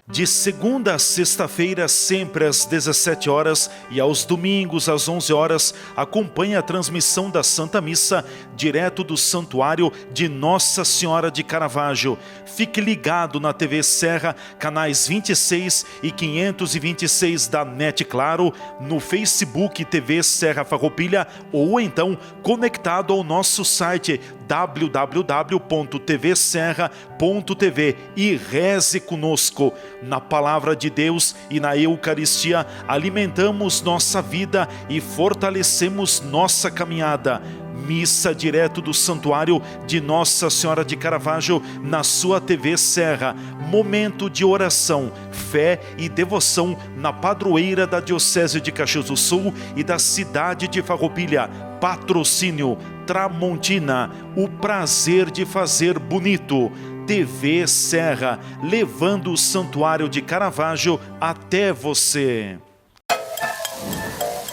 De segunda a sexta-feira, sempre às 17 horas e aos domingos às 11 horas, acompanhe a transmissão da Santa Missa direto do Santuário de Nossa Senhora de Caravaggio. Fique ligado na TV Serra, canais 26 e 526 da NET Claro, no Facebook TV Serra Farroupilha ou então conectado ao nosso site www.tvserra.tv e reze conosco. Na Palavra de Deus e na Eucaristia, alimentamos nossa vida e fortalecemos nossa caminhada. Missa direto do Santuário de Nossa Senhora de Caravaggio na sua TV Serra. Momento de oração, fé e devoção na padroeira da Diocese de Caxias do Sul e da cidade de Farroupilha. Patrocínio Tramontina, o prazer de fazer bonito. TV Serra, levando o Santuário de Caravaggio até você.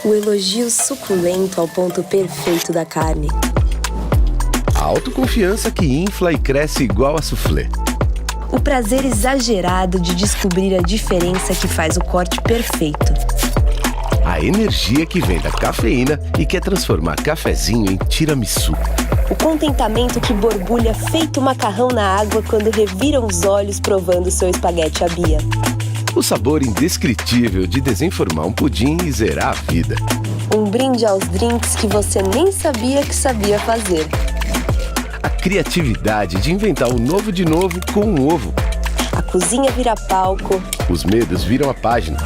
O elogio suculento ao ponto perfeito da carne. A autoconfiança que infla e cresce igual a soufflé. O prazer exagerado de descobrir a diferença que faz o corte perfeito. A energia que vem da cafeína e quer transformar cafezinho em tiramisu. O contentamento que borbulha feito macarrão na água quando reviram os olhos provando seu espaguete à Bia. O sabor indescritível de desenformar um pudim e zerar a vida. Um brinde aos drinks que você nem sabia que sabia fazer. A criatividade de inventar o novo de novo com um ovo. A cozinha vira palco. Os medos viram a página.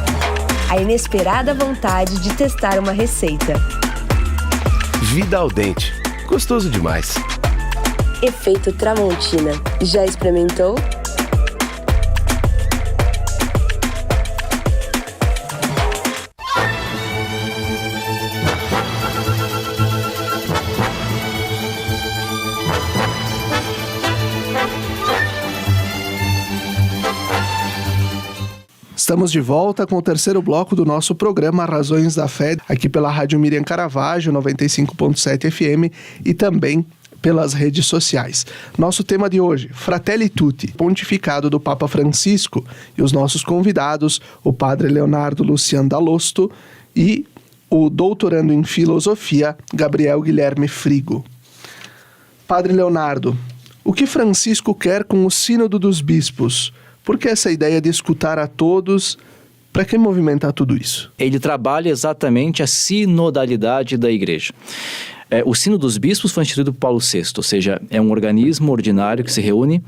a inesperada vontade de testar uma receita. Vida al dente. Gostoso demais. Efeito Tramontina. Já experimentou? Estamos de volta com o terceiro bloco do nosso programa Razões da Fé, aqui pela Rádio Miriam Caravaggio, 95.7 FM e também pelas redes sociais. Nosso tema de hoje, Fratelli Tutti, pontificado do Papa Francisco, e os nossos convidados, o Padre Leonardo Lucian Dalosto e o doutorando em Filosofia, Gabriel Guilherme Frigo. Padre Leonardo, o que Francisco quer com o Sínodo dos Bispos? Por que essa ideia de escutar a todos? Para que movimentar tudo isso? Ele trabalha exatamente a sinodalidade da Igreja. O Sínodo dos Bispos foi instituído por Paulo VI, ou seja, é um organismo ordinário que se reúne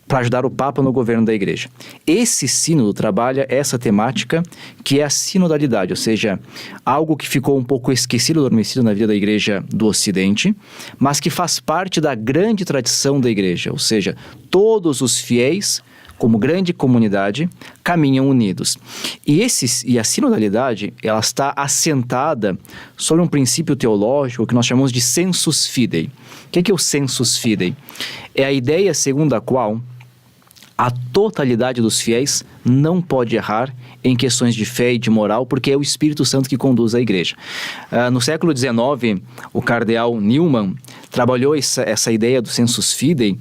para ajudar o Papa no governo da Igreja. Esse sínodo trabalha essa temática que é a sinodalidade, ou seja, algo que ficou um pouco esquecido, adormecido na vida da Igreja do Ocidente, mas que faz parte da grande tradição da Igreja, ou seja, todos os fiéis, como grande comunidade, caminham unidos. E a sinodalidade, ela está assentada sobre um princípio teológico que nós chamamos de sensus fidei. O que é o sensus fidei? É a ideia segundo a qual a totalidade dos fiéis não pode errar em questões de fé e de moral, porque é o Espírito Santo que conduz a Igreja. No século XIX, o cardeal Newman trabalhou essa ideia do sensus fidei,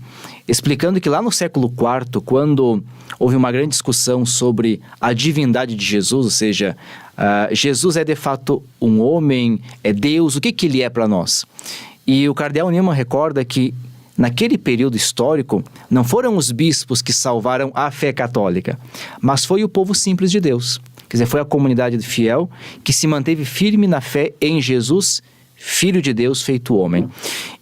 explicando que lá no século IV, quando houve uma grande discussão sobre a divindade de Jesus, ou seja, Jesus é de fato um homem, é Deus, o que ele é para nós? E o cardeal Newman recorda que naquele período histórico, não foram os bispos que salvaram a fé católica, mas foi o povo simples de Deus. Quer dizer, foi a comunidade fiel que se manteve firme na fé em Jesus, Filho de Deus feito homem.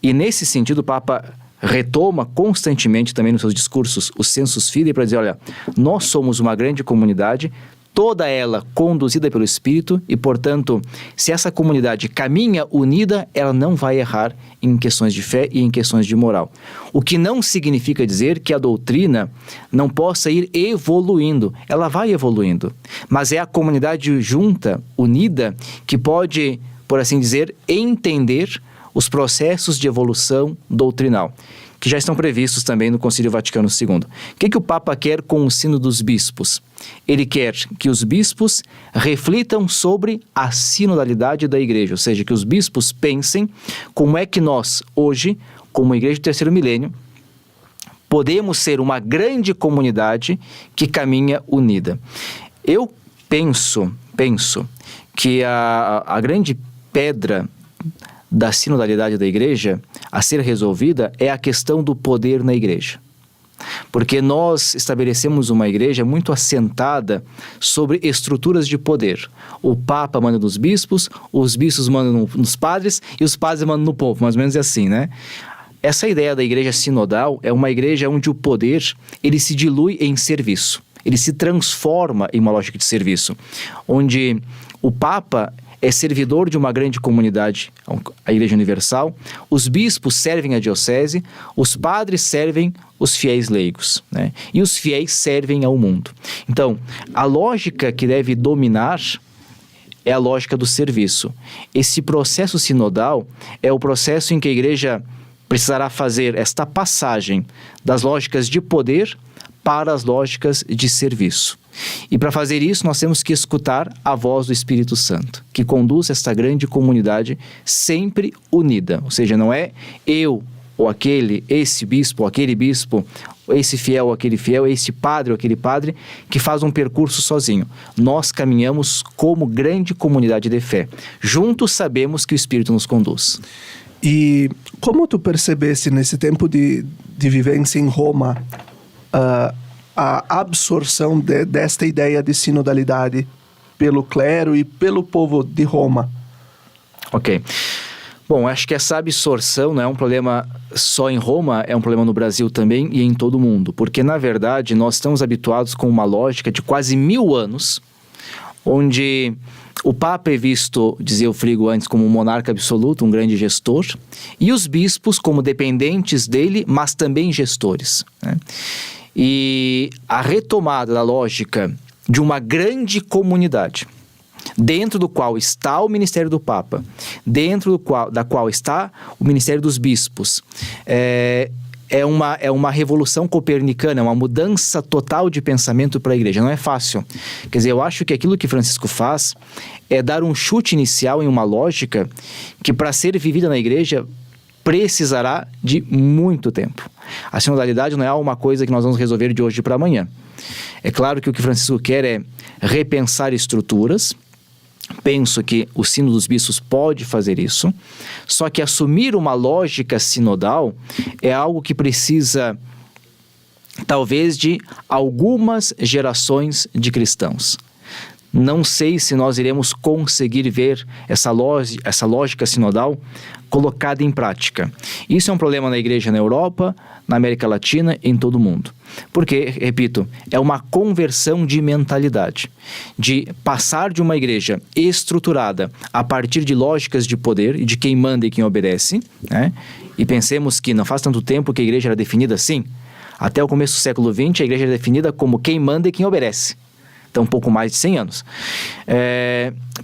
E nesse sentido, o Papa retoma constantemente também nos seus discursos o sensus fidei para dizer, olha, nós somos uma grande comunidade, toda ela conduzida pelo Espírito e, portanto, se essa comunidade caminha unida, ela não vai errar em questões de fé e em questões de moral. O que não significa dizer que a doutrina não possa ir evoluindo. Ela vai evoluindo, mas é a comunidade junta, unida, que pode, por assim dizer, entender os processos de evolução doutrinal, que já estão previstos também no Concílio Vaticano II. O que o Papa quer com o Sínodo dos Bispos? Ele quer que os bispos reflitam sobre a sinodalidade da Igreja, ou seja, que os bispos pensem como é que nós, hoje, como Igreja do Terceiro Milênio, podemos ser uma grande comunidade que caminha unida. Eu penso que a grande pedra da sinodalidade da Igreja a ser resolvida é a questão do poder na Igreja. Porque nós estabelecemos uma Igreja muito assentada sobre estruturas de poder. O Papa manda nos bispos, os bispos mandam nos padres e os padres mandam no povo, mais ou menos assim, né? Essa ideia da Igreja sinodal é uma igreja onde o poder ele se dilui em serviço. Ele se transforma em uma lógica de serviço, onde o Papa é servidor de uma grande comunidade, a Igreja Universal, os bispos servem a diocese, os padres servem os fiéis leigos, né? E os fiéis servem ao mundo. Então, a lógica que deve dominar é a lógica do serviço. Esse processo sinodal é o processo em que a Igreja precisará fazer esta passagem das lógicas de poder para as lógicas de serviço. E para fazer isso, nós temos que escutar a voz do Espírito Santo, que conduz esta grande comunidade sempre unida. Ou seja, não é eu ou aquele, esse bispo ou aquele bispo, esse fiel ou aquele fiel, esse padre ou aquele padre, que faz um percurso sozinho. Nós caminhamos como grande comunidade de fé. Juntos sabemos que o Espírito nos conduz. E como tu percebeste nesse tempo de vivência em Roma, a absorção desta ideia de sinodalidade pelo clero e pelo povo de Roma? Ok. Bom, acho que essa absorção não é um problema só em Roma, é um problema no Brasil também e em todo o mundo. Porque, na verdade, nós estamos habituados com uma lógica de quase 1000 anos, onde o Papa é visto, dizia o Frigo antes, como um monarca absoluto, um grande gestor, e os bispos como dependentes dele, mas também gestores, né? E a retomada da lógica de uma grande comunidade, dentro do qual está o ministério do Papa, da qual está o ministério dos bispos, é uma revolução copernicana, é uma mudança total de pensamento para a igreja. Não é fácil. Quer dizer, eu acho que aquilo que Francisco faz é dar um chute inicial em uma lógica que, para ser vivida na igreja, precisará de muito tempo. A sinodalidade não é uma coisa que nós vamos resolver de hoje para amanhã. É claro que o que Francisco quer é repensar estruturas. Penso que o Sínodo dos Bispos pode fazer isso, só que assumir uma lógica sinodal é algo que precisa, talvez, de algumas gerações de cristãos. Não sei se nós iremos conseguir ver essa lógica sinodal colocada em prática. Isso é um problema na igreja na Europa, na América Latina e em todo o mundo. Porque, repito, é uma conversão de mentalidade, de passar de uma igreja estruturada a partir de lógicas de poder e de quem manda e quem obedece, né? E pensemos que não faz tanto tempo que a igreja era definida assim. Até o começo do século XX, a igreja era definida como quem manda e quem obedece. Então, um pouco mais de 100 anos.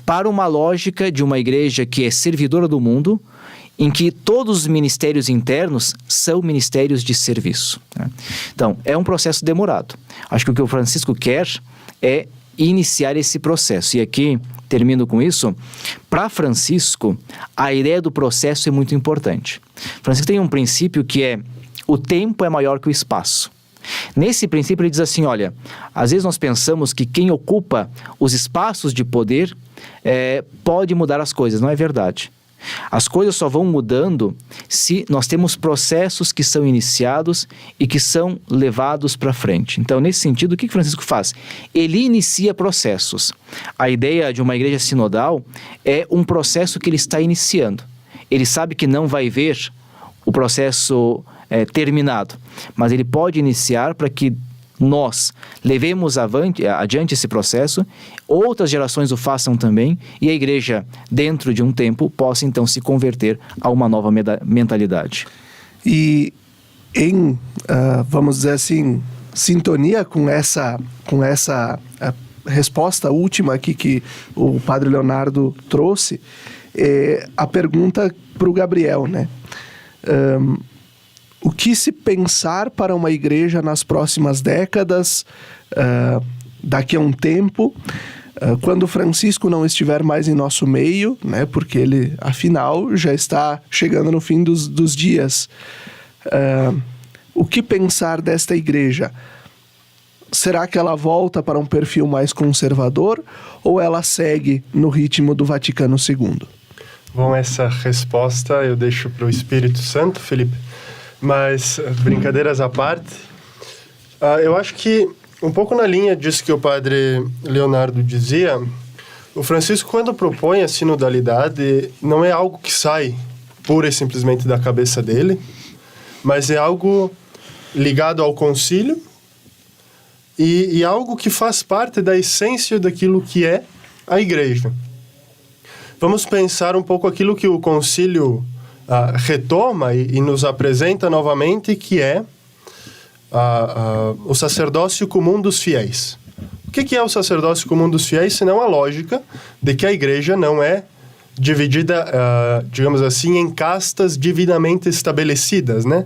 Para uma lógica de uma igreja que é servidora do mundo, em que todos os ministérios internos são ministérios de serviço, né? Então, é um processo demorado. Acho que o que o Francisco quer é iniciar esse processo. E aqui, termino com isso, para Francisco, a ideia do processo é muito importante. Francisco tem um princípio que é: o tempo é maior que o espaço. Nesse princípio ele diz assim, olha, às vezes nós pensamos que quem ocupa os espaços de poder pode mudar as coisas. Não é verdade. As coisas só vão mudando se nós temos processos que são iniciados e que são levados para frente. Então, nesse sentido, o que Francisco faz? Ele inicia processos. A ideia de uma igreja sinodal é um processo que ele está iniciando. Ele sabe que não vai ver o processo terminado, mas ele pode iniciar para que nós levemos adiante esse processo, outras gerações o façam também, e a igreja, dentro de um tempo, possa então se converter a uma nova mentalidade. E em, vamos dizer assim, sintonia com essa resposta última aqui que o Padre Leonardo trouxe, a pergunta para o Gabriel, né? O que se pensar para uma igreja nas próximas décadas, daqui a um tempo, quando Francisco não estiver mais em nosso meio, né, porque ele, afinal, já está chegando no fim dos dias. O que pensar desta igreja? Será que ela volta para um perfil mais conservador ou ela segue no ritmo do Vaticano II? Bom, essa resposta eu deixo para o Espírito Santo, Felipe. Mas, brincadeiras à parte, eu acho que, um pouco na linha disso que o Padre Leonardo dizia, o Francisco, quando propõe a sinodalidade, não é algo que sai pura e simplesmente da cabeça dele, mas é algo ligado ao concílio e algo que faz parte da essência daquilo que é a igreja. Vamos pensar um pouco aquilo que o concílio retoma e nos apresenta novamente, que é o sacerdócio comum dos fiéis. O que é o sacerdócio comum dos fiéis, senão a lógica de que a igreja não é dividida, digamos assim, em castas divinamente estabelecidas, né?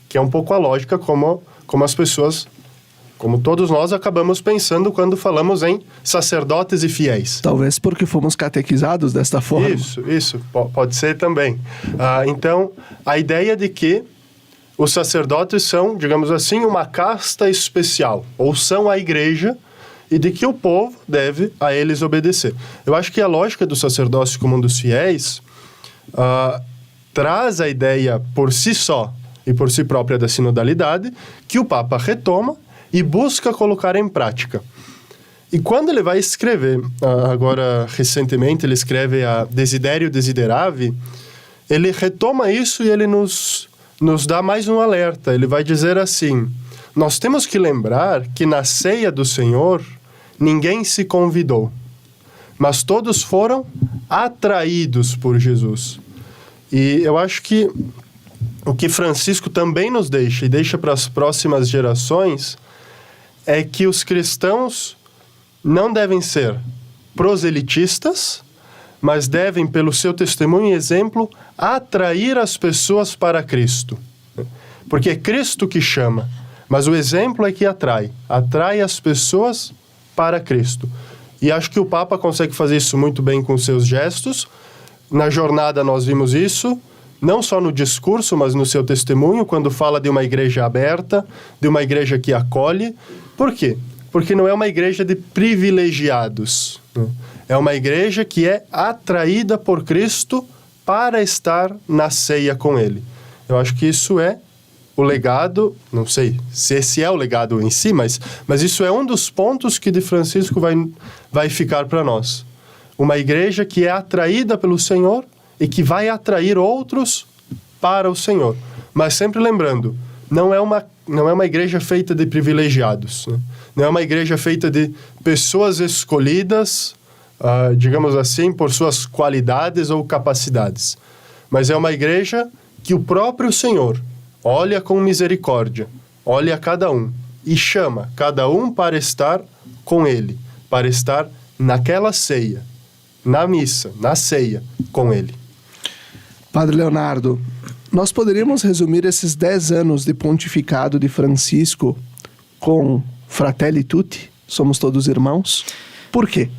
Que é um pouco a lógica como as pessoas, como todos nós, acabamos pensando quando falamos em sacerdotes e fiéis. Talvez porque fomos catequizados desta forma. Isso, pode ser também. Então, a ideia de que os sacerdotes são, digamos assim, uma casta especial, ou são a igreja, e de que o povo deve a eles obedecer. Eu acho que a lógica do sacerdócio comum dos fiéis traz a ideia por si só e por si própria da sinodalidade, que o Papa retoma e busca colocar em prática. E quando ele vai escrever, agora recentemente ele escreve a Desiderio Desideravi, ele retoma isso e ele nos dá mais um alerta. Ele vai dizer assim: nós temos que lembrar que na ceia do Senhor ninguém se convidou. mas todos foram atraídos por Jesus. E eu acho que o que Francisco também nos deixa, e deixa para as próximas gerações, é que os cristãos não devem ser proselitistas, mas devem, pelo seu testemunho e exemplo, atrair as pessoas para Cristo. Porque é Cristo que chama, mas o exemplo é que atrai as pessoas para Cristo. E acho que o Papa consegue fazer isso muito bem com seus gestos. Na jornada nós vimos isso, não só no discurso, mas no seu testemunho, quando fala de uma igreja aberta, de uma igreja que acolhe. Por quê? Porque não é uma igreja de privilegiados, né? É uma igreja que é atraída por Cristo para estar na ceia com Ele. Eu acho que isso é o legado, não sei se esse é o legado em si, mas isso é um dos pontos que de Francisco vai ficar para nós. Uma igreja que é atraída pelo Senhor e que vai atrair outros para o Senhor. Mas sempre lembrando, não é uma igreja feita de privilegiados, né? Não é uma igreja feita de pessoas escolhidas, digamos assim, por suas qualidades ou capacidades. Mas é uma igreja que o próprio Senhor olha com misericórdia, olha a cada um e chama cada um para estar com Ele, para estar naquela ceia, na missa, na ceia com Ele. Padre Leonardo, nós poderíamos resumir esses 10 anos de pontificado de Francisco com Fratelli Tutti, somos todos irmãos? Por quê?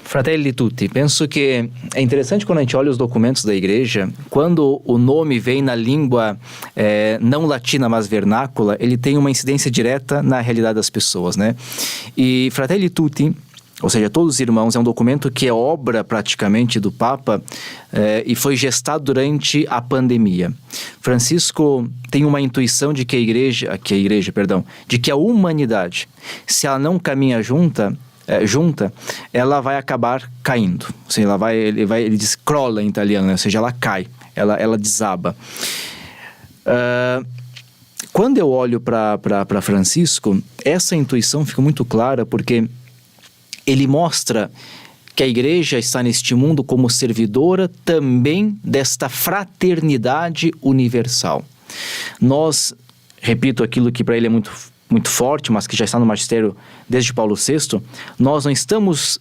Fratelli Tutti, penso que é interessante quando a gente olha os documentos da igreja, quando o nome vem na língua não latina, mas vernácula, ele tem uma incidência direta na realidade das pessoas, né? E Fratelli Tutti, ou seja, todos os irmãos, é um documento que é obra praticamente do Papa e foi gestado durante a pandemia. Francisco tem uma intuição de que a humanidade, se ela não caminha junta, ela vai acabar caindo. Ou seja, ele diz crolla em italiano, né? Ou seja, ela cai, ela desaba. Quando eu olho para Francisco, essa intuição fica muito clara, porque ele mostra que a igreja está neste mundo como servidora também desta fraternidade universal. Nós, repito aquilo que para ele é muito forte, mas que já está no magistério desde Paulo VI, nós não estamos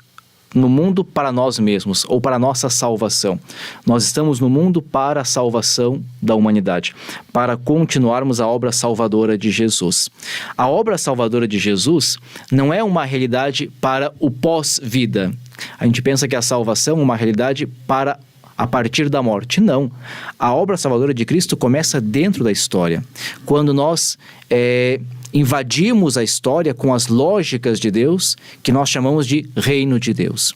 no mundo para nós mesmos ou para a nossa salvação. Nós estamos no mundo para a salvação da humanidade, para continuarmos a obra salvadora de Jesus. A obra salvadora de Jesus não é uma realidade para o pós-vida. A gente pensa que a salvação é uma realidade para a partir da morte. Não. A obra salvadora de Cristo começa dentro da história. Quando nós invadimos a história com as lógicas de Deus, que nós chamamos de reino de Deus.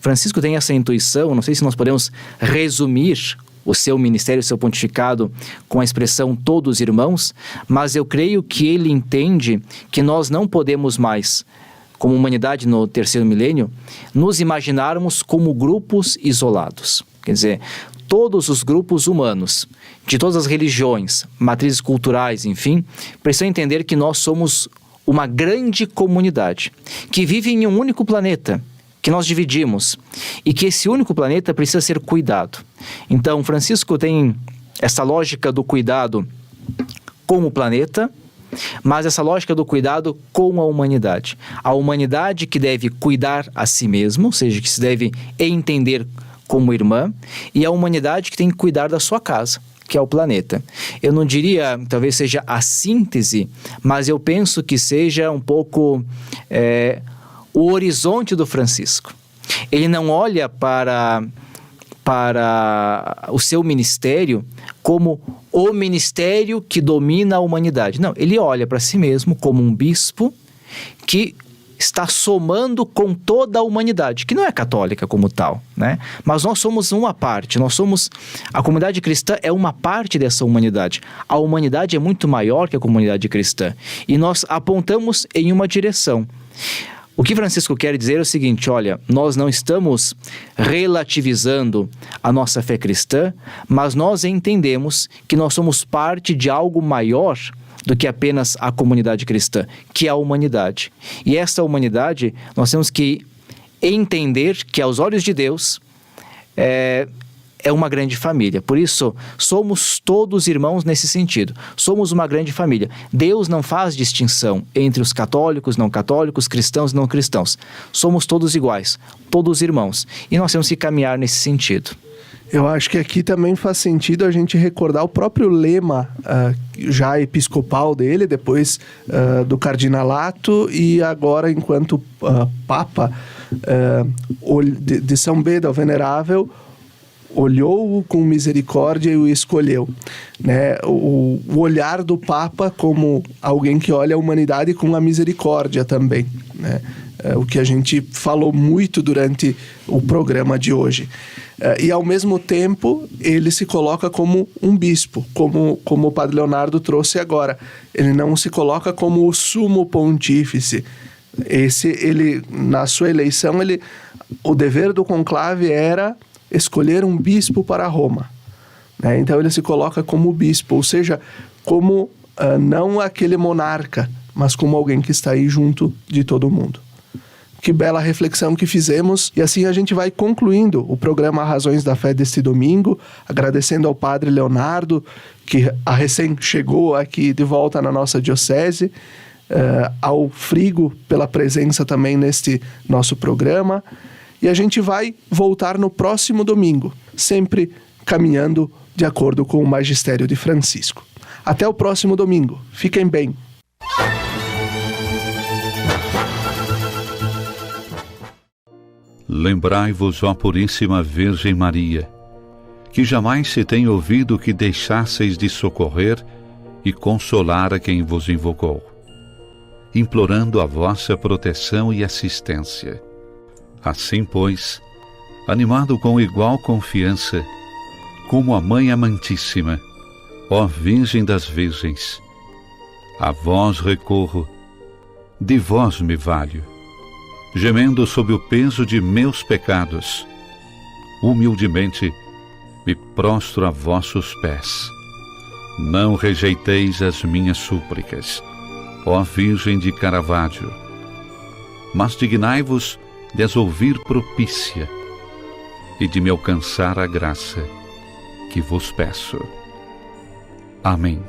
Francisco tem essa intuição, não sei se nós podemos resumir o seu ministério, o seu pontificado com a expressão todos irmãos, mas eu creio que ele entende que nós não podemos mais, como humanidade no terceiro milênio, nos imaginarmos como grupos isolados. Quer dizer, todos os grupos humanos, de todas as religiões, matrizes culturais, enfim, precisam entender que nós somos uma grande comunidade, que vive em um único planeta, que nós dividimos, e que esse único planeta precisa ser cuidado. Então, Francisco tem essa lógica do cuidado com o planeta, mas essa lógica do cuidado com a humanidade. A humanidade que deve cuidar a si mesma, ou seja, que se deve entender como irmã, e a humanidade que tem que cuidar da sua casa, que é o planeta. Eu não diria, talvez seja a síntese, mas eu penso que seja um pouco o horizonte do Francisco. Ele não olha para o seu ministério como o ministério que domina a humanidade. Não, ele olha para si mesmo como um bispo que está somando com toda a humanidade, que não é católica como tal, né? Mas nós somos uma parte, a comunidade cristã é uma parte dessa humanidade. A humanidade é muito maior que a comunidade cristã e nós apontamos em uma direção. O que Francisco quer dizer é o seguinte: olha, nós não estamos relativizando a nossa fé cristã, mas nós entendemos que nós somos parte de algo maior do que apenas a comunidade cristã, que é a humanidade. E essa humanidade nós temos que entender que aos olhos de Deus é uma grande família. Por isso, somos todos irmãos nesse sentido. Somos uma grande família. Deus não faz distinção entre os católicos, não católicos, cristãos e não cristãos. Somos todos iguais, todos irmãos. E nós temos que caminhar nesse sentido. Eu acho que aqui também faz sentido a gente recordar o próprio lema já episcopal dele, depois do cardinalato e agora enquanto Papa de São Beda, o Venerável, olhou-o com misericórdia e o escolheu, né? O olhar do Papa como alguém que olha a humanidade com a misericórdia também, né? O que a gente falou muito durante o programa de hoje. E ao mesmo tempo ele se coloca como um bispo, como o Padre Leonardo trouxe agora. Ele não se coloca como o sumo pontífice. Ele, na sua eleição, o dever do conclave era escolher um bispo para Roma, né? Então ele se coloca como bispo, ou seja, como não aquele monarca, mas como alguém que está aí junto de todo mundo. Que bela reflexão que fizemos, e assim a gente vai concluindo o programa Razões da Fé deste domingo, agradecendo ao Padre Leonardo, que recém chegou aqui de volta na nossa diocese, ao Frigo pela presença também neste nosso programa. E a gente vai voltar no próximo domingo, sempre caminhando de acordo com o magistério de Francisco. Até o próximo domingo. Fiquem bem. Lembrai-vos, ó Puríssima Virgem Maria, que jamais se tem ouvido que deixasseis de socorrer e consolar a quem vos invocou, implorando a vossa proteção e assistência. Assim, pois, animado com igual confiança, como a Mãe Amantíssima, ó Virgem das Virgens, a vós recorro, de vós me valho, gemendo sob o peso de meus pecados, humildemente me prostro a vossos pés. Não rejeiteis as minhas súplicas, ó Virgem de Caravaggio, mas dignai-vos de as ouvir propícia e de me alcançar a graça que vos peço. Amém.